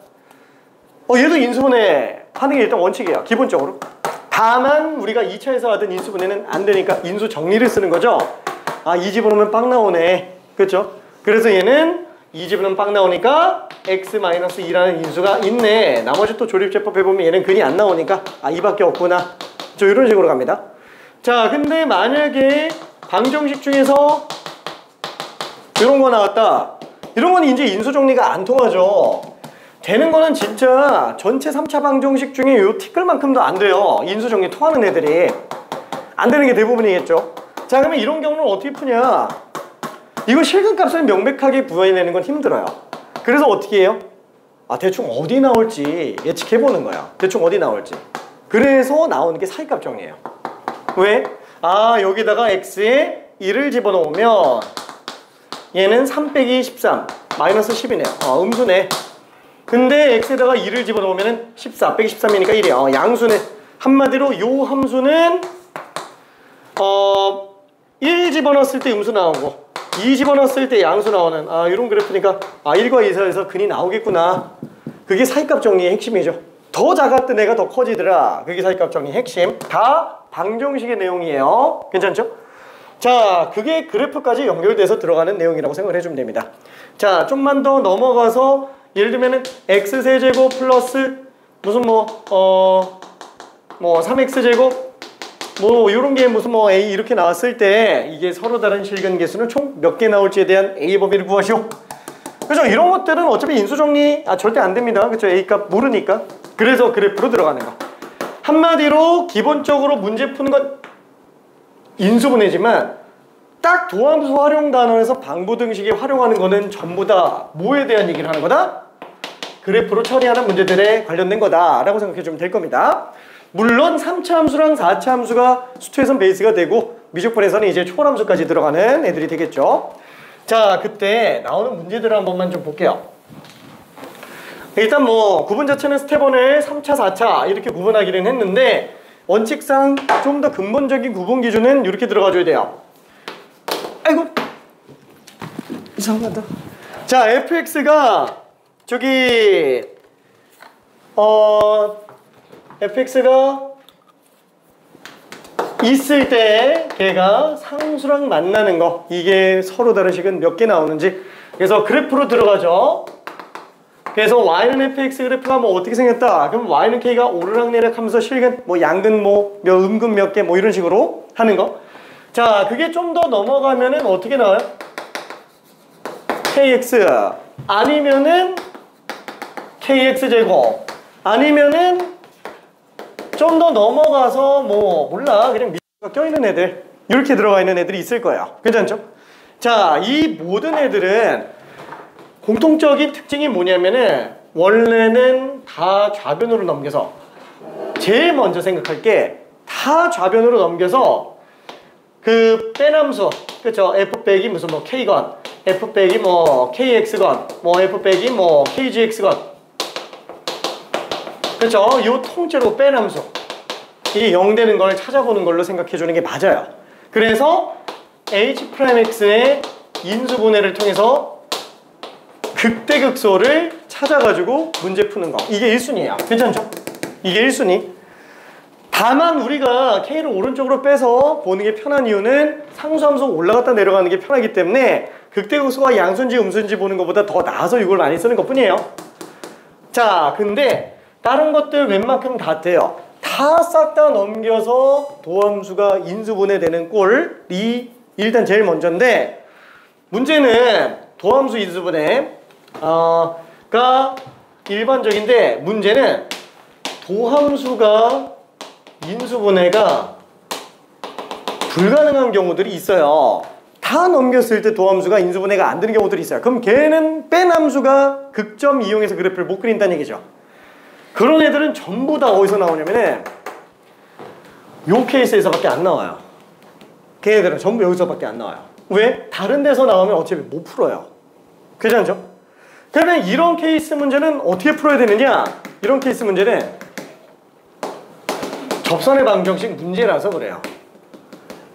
얘도 인수분해 하는 게 일단 원칙이에요. 기본적으로. 다만 우리가 2차에서 하던 인수분해는 안 되니까 인수 정리를 쓰는 거죠. 이 집어넣으면 빵 나오네. 그렇죠? 그래서 얘는 이 집어넣으면 빵 나오니까 x-2라는 인수가 있네. 나머지 또 조립제법 해보면 얘는 근이 안 나오니까 이밖에 없구나. 이런 식으로 갑니다. 자, 근데 만약에 방정식 중에서 이런 거 나왔다. 이런 건 이제 인수 정리가 안 통하죠. 되는 거는 진짜 전체 3차 방정식 중에 요 티끌만큼도 안 돼요. 인수 정리 통하는 애들이. 안 되는 게 대부분이겠죠. 자, 그러면 이런 경우는 어떻게 푸냐? 이거 실근값을 명백하게 구해내는 건 힘들어요. 그래서 어떻게 해요? 대충 어디 나올지 예측해보는 거야. 대충 어디 나올지. 그래서 나오는 게 사이값 정리예요. 왜? 여기다가 x에 1을 집어넣으면 얘는 3 빼기 13 마이너스 10이네요. 음수네. 근데 x에다가 2를 집어넣으면 14 빼기 13이니까 1이에요. 양수네. 한마디로 요 함수는 1 집어넣었을 때 음수 나오고 2 집어넣었을 때 양수 나오는 이런 그래프니까 1과 2 사이에서 근이 나오겠구나. 그게 사이값 정리의 핵심이죠. 더 작았던 애가 더 커지더라. 그게 사이값 정리의 핵심. 다 방정식의 내용이에요. 괜찮죠? 자, 그게 그래프까지 연결돼서 들어가는 내용이라고 생각을 해주면 됩니다. 자, 좀만 더 넘어가서 예를 들면은 x세제곱 플러스 무슨 3x제곱 요런 게 무슨 a 이렇게 나왔을 때 이게 서로 다른 실근계수는 총 몇 개 나올지에 대한 a 범위를 구하시오. 그죠? 이런 것들은 어차피 인수정리 절대 안 됩니다. 그죠? a 값 모르니까. 그래서 그래프로 들어가는 거. 한마디로 기본적으로 문제 푸는 건 인수분해지만 딱 도함수 활용 단원에서 방부등식에 활용하는 거는 전부 다 뭐에 대한 얘기를 하는 거다? 그래프로 처리하는 문제들에 관련된 거다라고 생각해 주면 될 겁니다. 물론 3차 함수랑 4차 함수가 수투에선 베이스가 되고 미적분에서는 이제 초월함수까지 들어가는 애들이 되겠죠. 자, 그때 나오는 문제들을 한 번만 좀 볼게요. 일단 구분 자체는 스텝 1을 3차, 4차 이렇게 구분하기는 했는데 원칙상 좀 더 근본적인 구분 기준은 이렇게 들어가줘야 돼요. 아이고 이상하다. 자, fx가 fx가 있을 때 걔가 상수랑 만나는 거, 이게 서로 다른 식은 몇 개 나오는지. 그래서 그래프로 들어가죠. 그래서 y는 fx 그래프가 어떻게 생겼다. 그럼 y는 k가 오르락내락 하면서 실근 양근 음근 몇 개 이런 식으로 하는 거. 자, 그게 좀 더 넘어가면은 어떻게 나와요? kx 아니면은 kx제곱 아니면은 좀 더 넘어가서 몰라 그냥 미가 껴있는 애들 이렇게 들어가 있는 애들이 있을 거예요. 괜찮죠? 자, 이 모든 애들은 공통적인 특징이 뭐냐면은 원래는 다 좌변으로 넘겨서 제일 먼저 생각할 게 다 좌변으로 넘겨서 그 빼남수 그쵸? f 빼기 무슨 k건 f 빼기 kx건 f 빼기 kgx건 그쵸? 요 통째로 빼남수 이게 0 되는 걸 찾아보는 걸로 생각해 주는 게 맞아요. 그래서 H'X의 인수분해를 통해서 극대극소를 찾아가지고 문제 푸는 거. 이게 1순위예요. 괜찮죠? 이게 1순위. 다만 우리가 K를 오른쪽으로 빼서 보는 게 편한 이유는 상수함수 올라갔다 내려가는 게 편하기 때문에 극대극소가 양수인지 음수인지 보는 것보다 더 나아서 이걸 많이 쓰는 것 뿐이에요. 자, 근데 다른 것들 웬만큼 같아요. 다 싹 다 넘겨서 도함수가 인수분해되는 꼴이 일단 제일 먼저인데, 문제는 도함수 인수분해가 일반적인데, 문제는 도함수가 인수분해가 불가능한 경우들이 있어요. 다 넘겼을 때 도함수가 인수분해가 안 되는 경우들이 있어요. 그럼 걔는 뺀 함수가 극점 이용해서 그래프를 못 그린다는 얘기죠. 그런 애들은 전부 다 어디서 나오냐면은 요 케이스에서밖에 안 나와요. 걔네들은 전부 여기서밖에 안 나와요. 왜? 다른 데서 나오면 어차피 못 풀어요. 괜찮죠? 그러면 이런 케이스 문제는 어떻게 풀어야 되느냐? 이런 케이스 문제는 접선의 방정식 문제라서 그래요.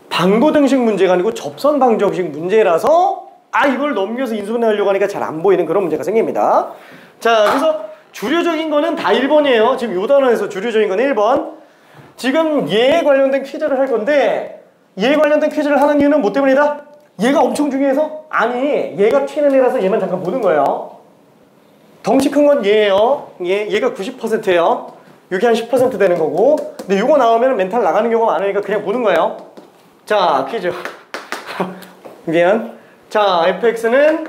방고등식 문제가 아니고 접선 방정식 문제라서 이걸 넘겨서 인수분해 하려고 하니까 잘 안 보이는 그런 문제가 생깁니다. 자, 그래서 주류적인 거는 다 1번이에요. 지금 요 단원에서 주류적인 건 1번. 지금 얘에 관련된 퀴즈를 할 건데, 얘에 관련된 퀴즈를 하는 이유는 뭐 때문이다? 얘가 엄청 중요해서? 아니, 얘가 튀는 애라서 얘만 잠깐 보는 거예요. 덩치 큰 건 얘예요. 얘가 90%예요. 이게 한 10% 되는 거고. 근데 이거 나오면 멘탈 나가는 경우가 많으니까 그냥 보는 거예요. 자, 퀴즈. 미안. 자, fx는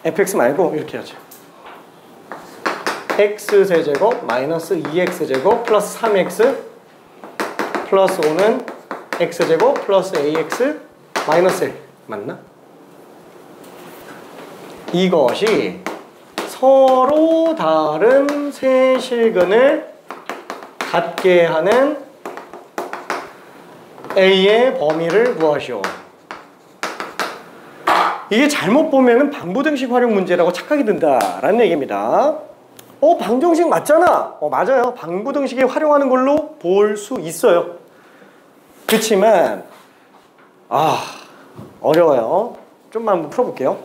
fx 말고 이렇게 하죠. x세제곱 마이너스 2x제곱 플러스 3x 플러스 5는 x제곱 플러스 ax 마이너스 1 맞나? 이것이 서로 다른 세 실근을 갖게 하는 A의 범위를 구하시오. 이게 잘못 보면은 방부등식 활용 문제라고 착각이 든다라는 얘기입니다. 방정식 맞잖아. 맞아요. 방부등식에 활용하는 걸로 볼 수 있어요. 그렇지만 어려워요. 좀만 한번 풀어볼게요.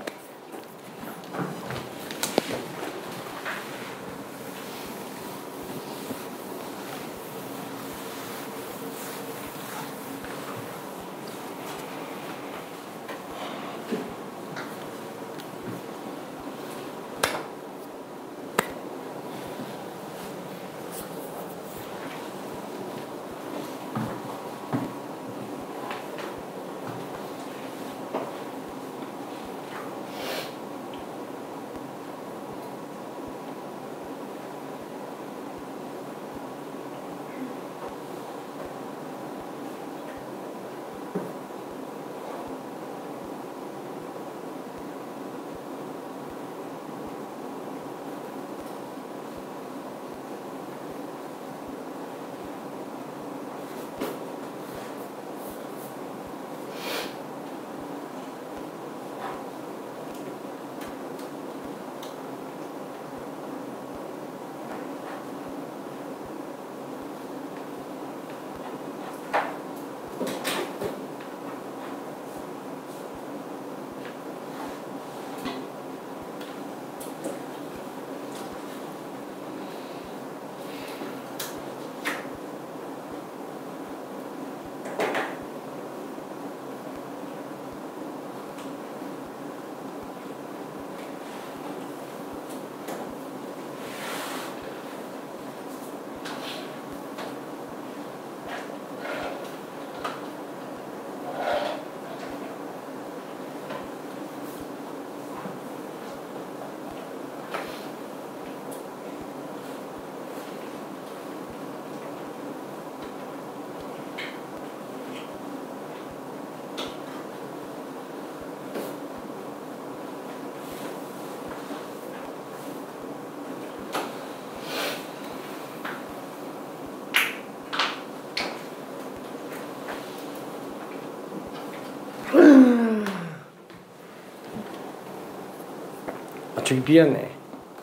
저기 미안해.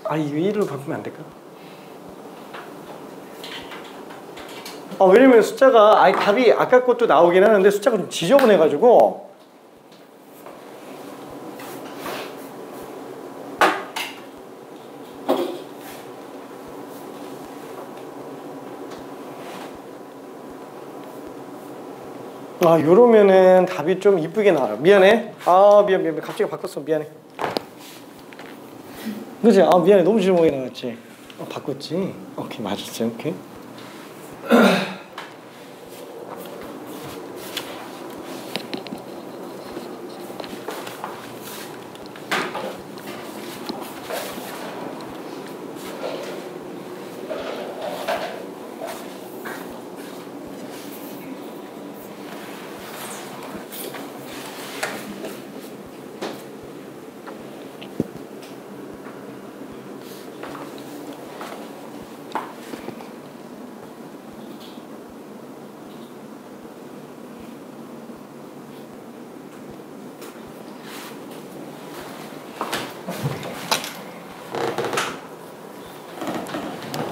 이거 1로 바꾸면 안 될까? 왜냐면 숫자가 답이 아까 것도 나오긴 하는데 숫자가 좀 지저분해가지고 요러면은 답이 좀 이쁘게 나와요. 미안해. 미안. 갑자기 바꿨어. 미안해. 그치? 미안해. 너무 지저분하게 나왔지? 바꿨지? 오케이, 맞았지. 오케이.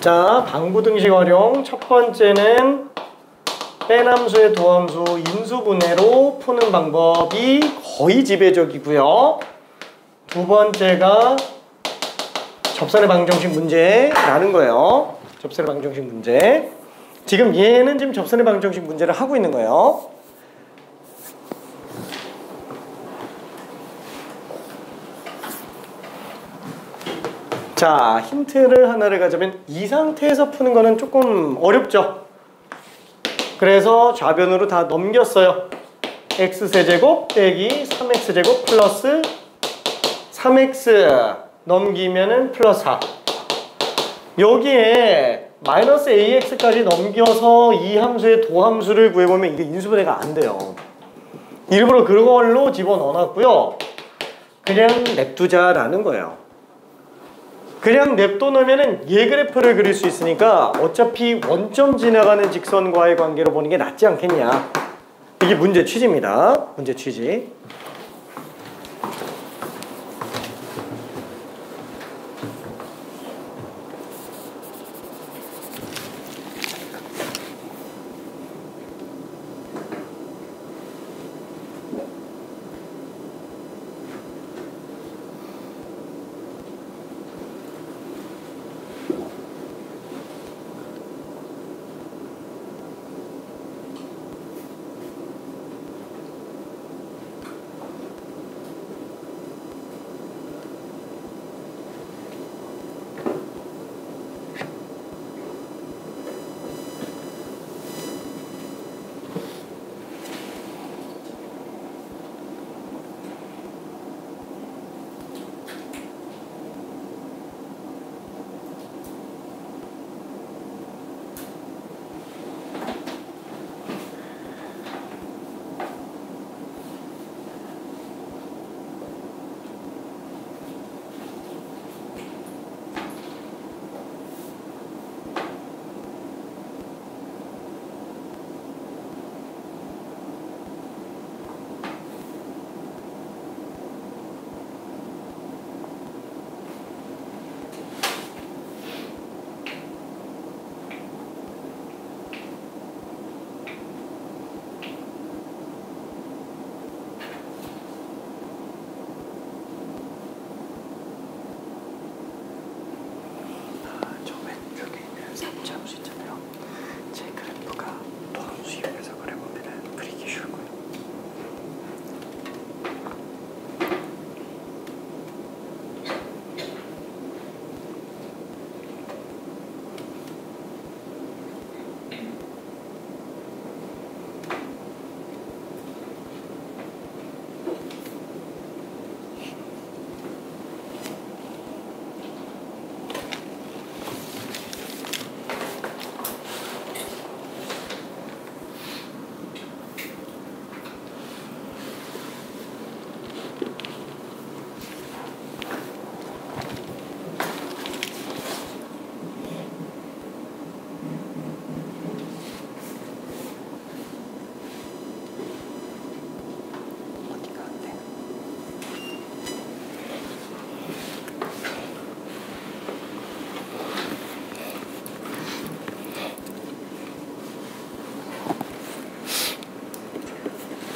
자, 방부등식 활용. 첫 번째는 빼남수의 도함수 인수분해로 푸는 방법이 거의 지배적이고요. 두 번째가 접선의 방정식 문제라는 거예요. 접선의 방정식 문제. 지금 얘는 지금 접선의 방정식 문제를 하고 있는 거예요. 자, 힌트를 하나를 가자면 이 상태에서 푸는 거는 조금 어렵죠. 그래서 좌변으로 다 넘겼어요. x세제곱 빼기 3x제곱 플러스 3x 넘기면은 플러스 4. 여기에 마이너스 ax까지 넘겨서 이 함수의 도함수를 구해보면 이게 인수분해가 안 돼요. 일부러 그걸로 집어넣어놨고요. 그냥 냅두자라는 거예요. 그냥 냅둬놓으면은 얘 그래프를 그릴 수 있으니까 어차피 원점 지나가는 직선과의 관계로 보는 게 낫지 않겠냐. 이게 문제 취지입니다. 문제 취지.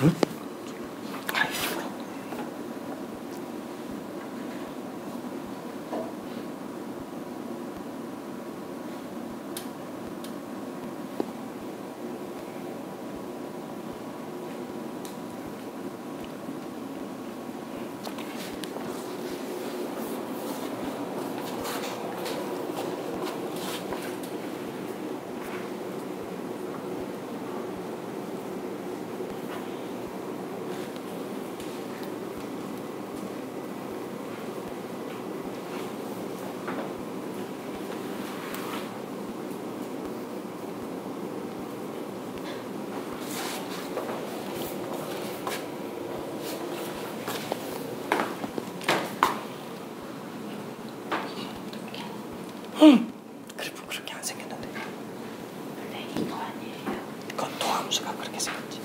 응? 그래프 그렇게 안 생겼는데. 네, 이거 아니에요. 그건 도함수가 그렇게 생겼지.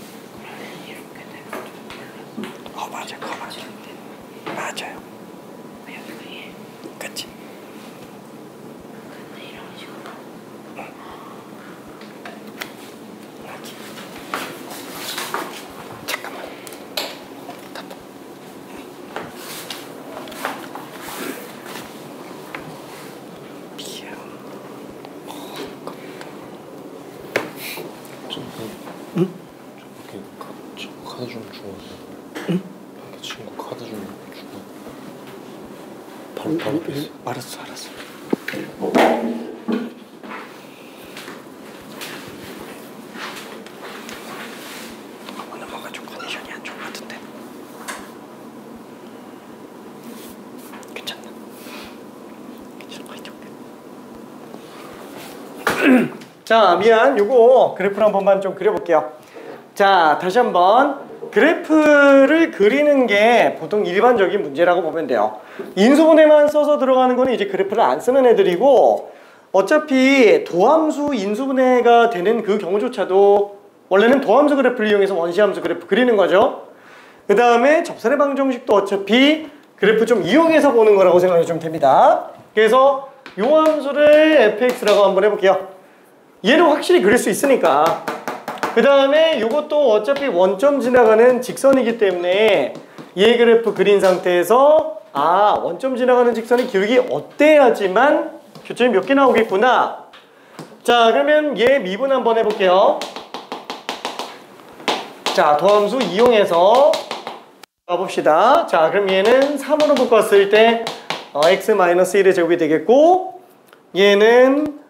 이렇게 되고 맞아, 그거 맞아. 맞아요. 여기 그치? 근데 이런 식으로 여기. 잠깐만. 답답. 미안. 응? 저렇게 카드 좀 주웠어. 응? 밖에 친구 카드 좀 주고. 바로 뺐어. 알았어. 오늘 뭔가 좀 컨디션이 안 좋은 것 같은데. 괜찮나? 자, 미안. 요거 그래프를 한 번만 좀 그려볼게요. 자, 다시 한번 그래프를 그리는 게 보통 일반적인 문제라고 보면 돼요. 인수분해만 써서 들어가는 거는 이제 그래프를 안 쓰는 애들이고, 어차피 도함수 인수분해가 되는 그 경우조차도 원래는 도함수 그래프를 이용해서 원시함수 그래프 그리는 거죠. 그 다음에 접선의 방정식도 어차피 그래프 좀 이용해서 보는 거라고 생각해 주면 됩니다. 그래서 요 함수를 fx라고 한번 해볼게요. 얘를 확실히 그릴 수 있으니까. 그 다음에 이것도 어차피 원점 지나가는 직선이기 때문에 얘 그래프 그린 상태에서 원점 지나가는 직선의 기울기 어때야지만 교점이 몇 개 나오겠구나. 자, 그러면 얘 미분 한번 해볼게요. 자, 도함수 이용해서 가봅시다. 자, 그럼 얘는 3으로 묶었을 때 x-1의 제곱이 되겠고, 얘는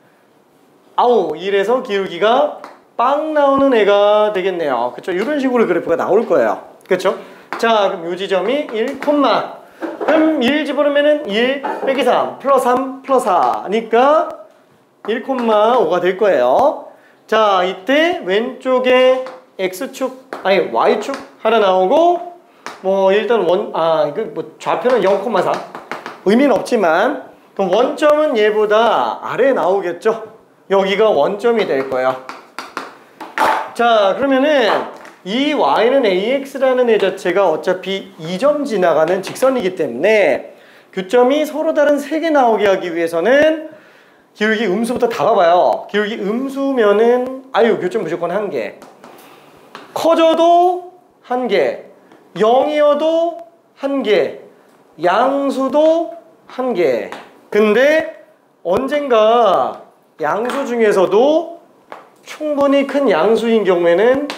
1에서 기울기가 빵 나오는 애가 되겠네요. 그쵸? 이런 식으로 그래프가 나올 거예요. 그쵸? 자, 그럼 요 지점이 1, 그럼 1 집어넣으면은 1 빼기 3 플러스 3 플러스 4니까 1,5가 될 거예요. 자, 이때 왼쪽에 x축, y축 하나 나오고, 뭐 일단 좌표는 0,4 의미는 없지만, 그럼 원점은 얘보다 아래에 나오겠죠? 여기가 원점이 될 거예요. 자, 그러면은 이 y는 ax라는 애 자체가 어차피 2점 지나가는 직선이기 때문에 교점이 서로 다른 3개 나오게 하기 위해서는 기울기 음수부터 다 봐봐요. 기울기 음수면은 교점 무조건 1개, 커져도 1개, 0이어도 1개, 양수도 1개. 근데 언젠가 양수 중에서도 충분히 큰 양수인 경우에는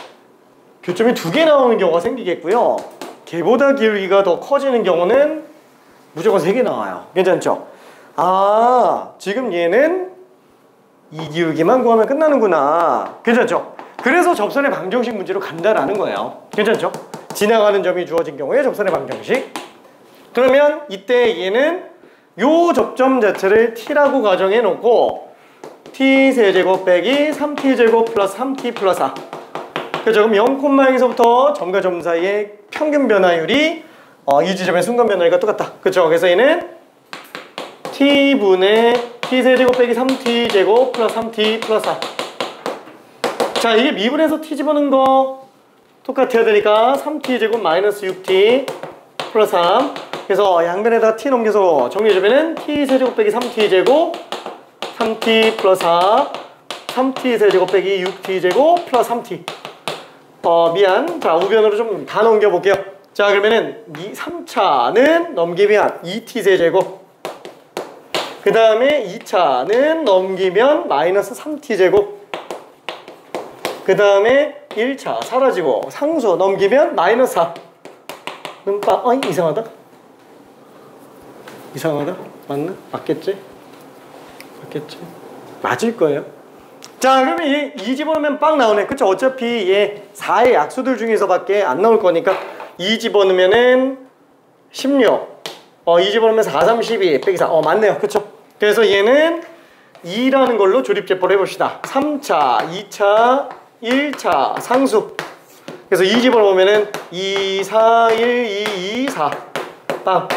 교점이 2개 나오는 경우가 생기겠고요. 걔보다 기울기가 더 커지는 경우는 무조건 3개 나와요. 괜찮죠? 지금 얘는 이 기울기만 구하면 끝나는구나. 괜찮죠? 그래서 접선의 방정식 문제로 간다라는 거예요. 괜찮죠? 지나가는 점이 주어진 경우에 접선의 방정식. 그러면 이때 얘는 요 접점 자체를 t라고 가정해 놓고 t 세제곱 빼기 3t제곱 플러스 3t 플러스 4. 그죠? 그럼 0,0에서부터 점과 점 사이의 평균 변화율이 이 지점의 순간 변화율과 똑같다. 그죠? 그래서 얘는 t분의 t세제곱 빼기 3t제곱 플러스 3t 플러스 4. 자, 이게 미분해서 t 집어넣은 거 똑같아야 되니까 3t제곱 마이너스 6t 플러스 3. 그래서 양변에다 t 넘겨서 정리해주면은 t세제곱 빼기 3t제곱 3t 플러스 4 3t 세제곱 빼기 6t제곱 플러스 3t. 미안. 자, 우변으로 좀 다 넘겨볼게요. 자, 그러면은 3차는 넘기면 2t 세제곱. 그 다음에 2차는 넘기면 마이너스 3t 제곱. 그 다음에 1차 사라지고 상수 넘기면 마이너스 4. 어이 이상하다. 이상하다. 맞나? 맞겠지? 맞겠지? 맞을 거예요. 자, 그러면 이 집어넣으면 빵 나오네. 그쵸? 어차피 얘 4의 약수들 중에서밖에 안 나올 거니까 2 집어넣으면은 16. 2 집어넣으면 4, 3, 12 빼기 4. 맞네요. 그쵸? 그래서 얘는 2라는 걸로 조립제법을 해봅시다. 3차, 2차, 1차 상수. 그래서 2 집어넣으면은 2, 4, 1, 2, 2, 4. 빵.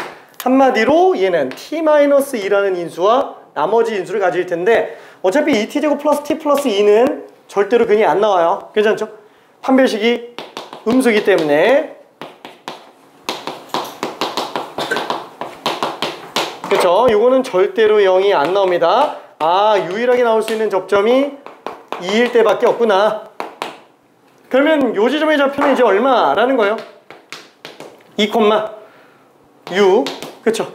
한마디로 얘는 t-2라는 인수와 나머지 인수를 가질 텐데 어차피 2t제곱 플러스 t 플러스 2는 절대로 근이 안 나와요. 괜찮죠? 판별식이 음수이기 때문에. 그쵸? 이거는 절대로 0이 안 나옵니다. 유일하게 나올 수 있는 접점이 2일 때밖에 없구나. 그러면 요 지점의 좌표는 이제 얼마라는 거예요? 2,6. 그쵸?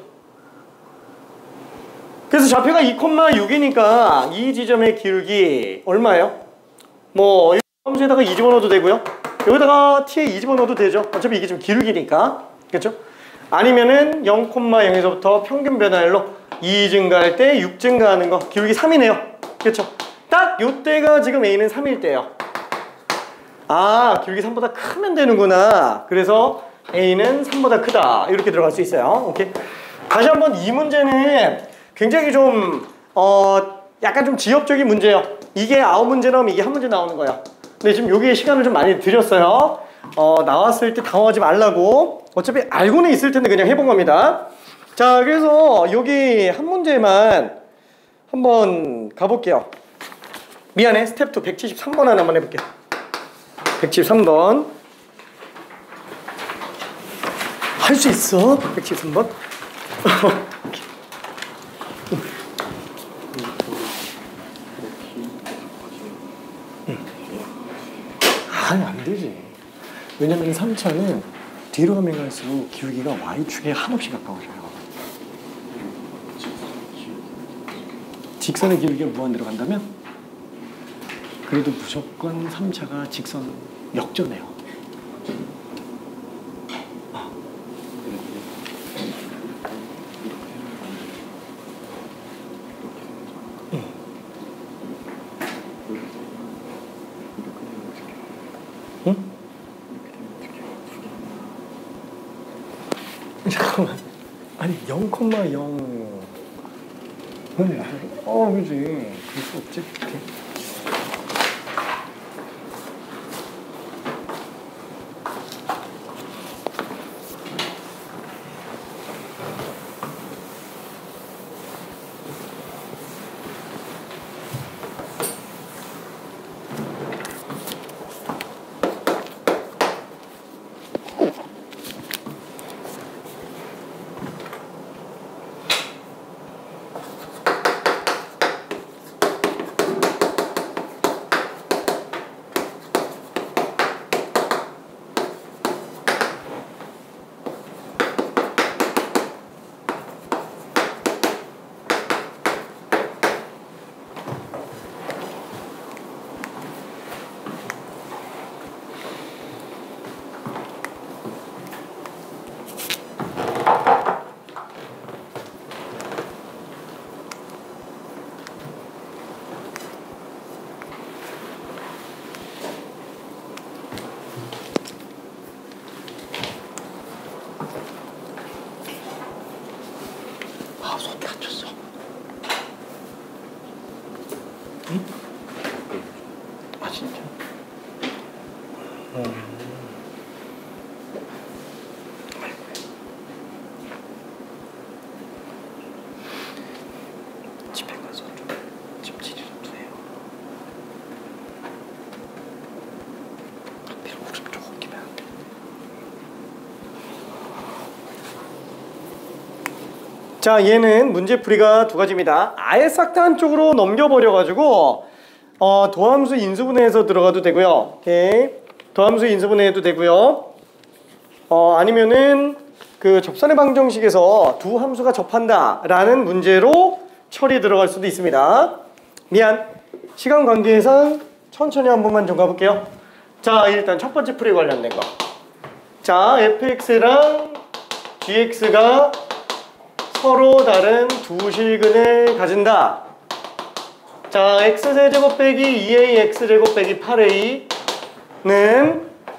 그래서 좌표가 2,6이니까 이 지점의 기울기 얼마예요? 이 함수에다가 2 집어넣어도 되고요. 여기다가 t에 2 집어넣어도 되죠. 어차피 이게 좀 기울기니까. 그쵸? 아니면은 0,0에서부터 평균 변화율로 2 증가할 때 6 증가하는 거. 기울기 3이네요. 그쵸? 딱 요때가 지금 A는 3일 때예요. 기울기 3보다 크면 되는구나. 그래서 A는 3보다 크다. 이렇게 들어갈 수 있어요. 오케이. 다시 한번 이 문제는 굉장히 좀 약간 좀 지엽적인 문제예요. 이게 아홉 문제 나오면 이게 한 문제 나오는 거예요. 근데 지금 여기에 시간을 좀 많이 들였어요. 나왔을 때 당황하지 말라고. 어차피 알고는 있을 텐데 그냥 해본 겁니다. 자, 그래서 여기 한 문제만 한번 가볼게요. 미안해. 스텝 2 173번 하나 한번 해볼게요. 173번. 할 수 있어? 173번? 아니, 안 되지. 왜냐면 3차는 뒤로 가면 갈수록 기울기가 Y축에 한없이 가까워져요. 직선의 기울기가 무한대로 간다면 그래도 무조건 3차가 직선 역전해요. 잠깐만. 아니 0,0 그지. 그럴 수 없지. 오케이. 손 다쳤어. 응? 진짜? 집에 가서 좀 치료 좀 해요. 앞뒤로 무릎 좀 옮기면 안 돼. 자, 얘는 문제풀이가 두 가지입니다. 아예 싹 다 한쪽으로 넘겨버려가지고 도함수 인수분해해서 들어가도 되고요. 오케이. 더함수 인수분해해도 되고요. 아니면은 그 접선의 방정식에서 두 함수가 접한다라는 문제로 처리 들어갈 수도 있습니다. 미안. 시간 관계상 천천히 한 번만 좀 가볼게요. 자, 일단 첫 번째 풀이 관련된 거. 자, fx랑 gx가 서로 다른 두 실근을 가진다. 자, x세제곱 빼기 2ax제곱 빼기 8a는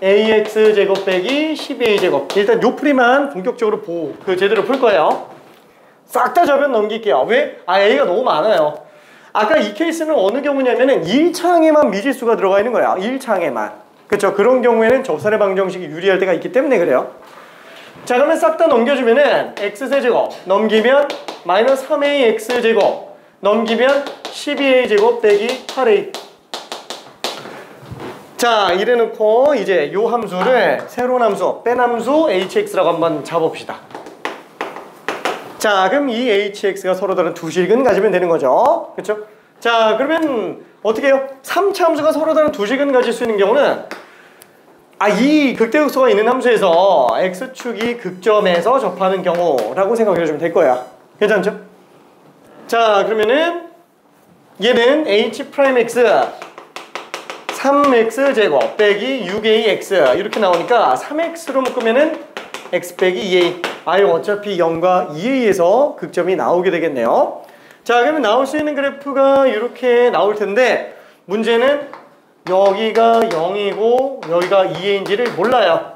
ax제곱 빼기 12a제곱. 일단 요 풀이만 본격적으로 제대로 풀 거예요. 싹 다 저변 넘길게요. 왜? a가 너무 많아요. 아까 이 케이스는 어느 경우냐면은 1차항에만 미지수가 들어가 있는 거야. 1차항에만. 그쵸? 그런 경우에는 접선의 방정식이 유리할 때가 있기 때문에 그래요. 자, 그러면 싹 다 넘겨주면은 x세제곱 넘기면 마이너스 3ax제곱 넘기면 12a제곱 빼기 8a. 자, 이래놓고 이제 요 함수를 새로운 함수, 뺀 함수 hx라고 한번 잡아봅시다. 자, 그럼 이 hx가 서로 다른 두 실근 가지면 되는 거죠. 그쵸? 자, 그러면 어떻게 해요? 3차 함수가 서로 다른 두 실근 가질 수 있는 경우는 이 극대극소가 있는 함수에서 x축이 극점에서 접하는 경우라고 생각해 주시면 될 거야. 괜찮죠? 자, 그러면은 얘는 h'x 3x제곱 빼기 6ax 이렇게 나오니까 3x로 묶으면은 x 빼기 2a. 이거 어차피 0과 2a에서 극점이 나오게 되겠네요. 자, 그러면 나올 수 있는 그래프가 이렇게 나올 텐데 문제는 여기가 0이고 여기가 2a인지를 몰라요.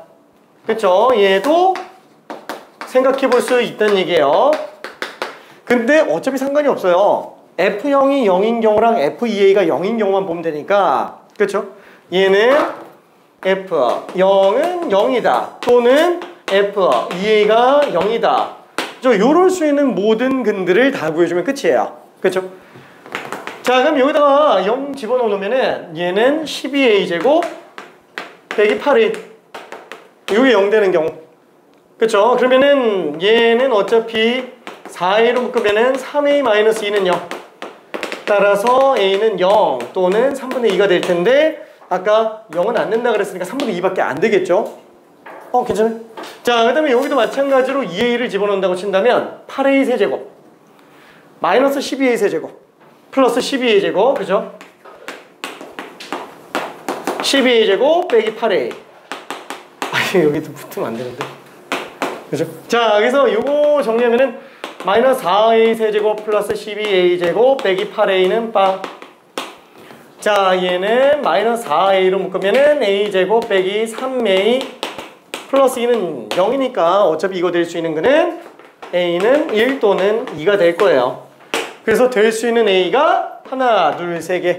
그쵸? 얘도 생각해 볼 수 있다는 얘기예요. 근데 어차피 상관이 없어요. F0이 0인 경우랑 F2a가 0인 경우만 보면 되니까. 그쵸? 얘는 F0은 0이다 또는 F2a가 0이다. 요럴 수 있는 모든 근들을 다 구해주면 끝이에요. 그쵸? 자, 그럼 여기다가 0 집어넣으면은 얘는 12a제곱 빼기 8a. 이게 0 되는 경우. 그쵸? 그러면은 얘는 어차피 4a로 묶으면은 3a-2는 0. 따라서 a는 0 또는 3분의 2가 될 텐데 아까 0은 안 된다 그랬으니까 3분의 2밖에 안 되겠죠? 괜찮아요? 자, 그 다음에 여기도 마찬가지로 2a를 집어넣는다고 친다면 8a 세제곱 마이너스 12a 세제곱 플러스 12a제곱, 그죠? 12a제곱 빼기 8a. 여기도 붙으면 안 되는데. 그죠? 자, 그래서 요거 정리하면은 마이너스 4a 세제곱 플러스 12a제곱 빼기 8a는 빵. 자, 얘는 마이너스 4a로 묶으면은 a제곱 빼기 3a 플러스 2는 0이니까 어차피 이거 될 수 있는 거는 a는 1 또는 2가 될 거예요. 그래서 될 수 있는 a가 하나, 둘, 세 개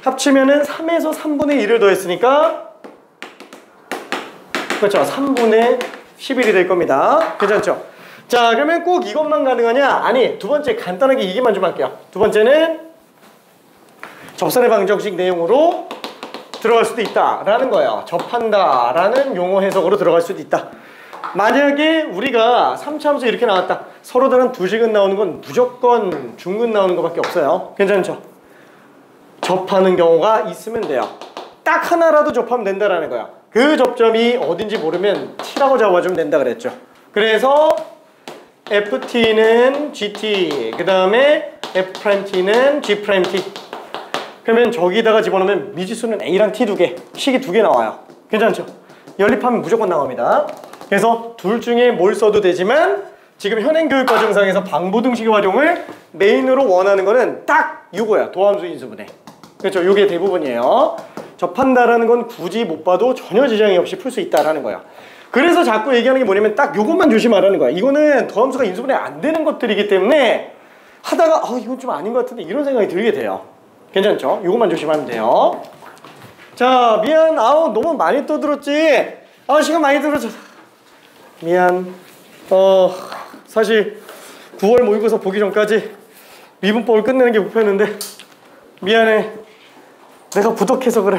합치면은 3에서 3분의 1을 더했으니까 그렇죠. 3분의 11이 될 겁니다. 괜찮죠? 자, 그러면 꼭 이것만 가능하냐? 아니, 두 번째 간단하게 얘기만 좀 할게요. 두 번째는 접선의 방정식 내용으로 들어갈 수도 있다라는 거예요. 접한다라는 용어 해석으로 들어갈 수도 있다. 만약에 우리가 3차 함수 이렇게 나왔다. 서로 다른 두 식은 나오는 건 무조건 중근 나오는 것밖에 없어요. 괜찮죠? 접하는 경우가 있으면 돼요. 딱 하나라도 접하면 된다라는 거야. 그 접점이 어딘지 모르면 t라고 잡아주면 된다 그랬죠. 그래서 ft는 gt, 그 다음에 f't는 g't. 그러면 저기다가 집어넣으면 미지수는 a랑 t 두 개, 식이 두 개 나와요. 괜찮죠? 연립하면 무조건 나옵니다. 그래서 둘 중에 뭘 써도 되지만 지금 현행 교육과정상에서 방부등식의 활용을 메인으로 원하는 거는 딱 이거야. 도함수 인수분해. 그렇죠? 이게 대부분이에요. 접한다라는 건 굳이 못 봐도 전혀 지장이 없이 풀 수 있다라는 거야. 그래서 자꾸 얘기하는 게 뭐냐면 딱 이것만 조심하라는 거야. 이거는 도함수가 인수분해 안 되는 것들이기 때문에 하다가 이건 좀 아닌 것 같은데 이런 생각이 들게 돼요. 괜찮죠? 이것만 조심하면 돼요. 자, 미안. 너무 많이 떠들었지? 시간 많이 들었죠? 미안. 사실 9월 모의고사 보기 전까지 미분법을 끝내는 게 목표였는데 미안해. 내가 부덕해서 그래.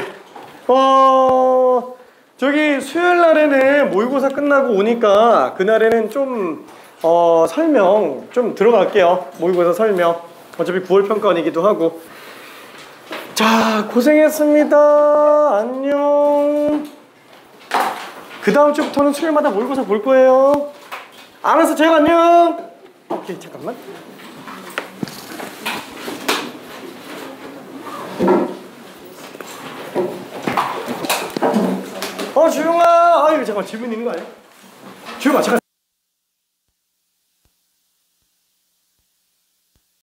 저기 수요일 날에는 모의고사 끝나고 오니까 그날에는 좀 설명 좀 들어갈게요. 모의고사 설명. 어차피 9월 평가원이기도 하고. 자, 고생했습니다. 안녕. 그 다음 주부터는 수요일마다 모의고사 볼 거예요. 알았어, 제가 안녕. 오케이, 잠깐만. 주영아, 아유 잠깐 질문 있는 거 아니야? 주영아 잠깐.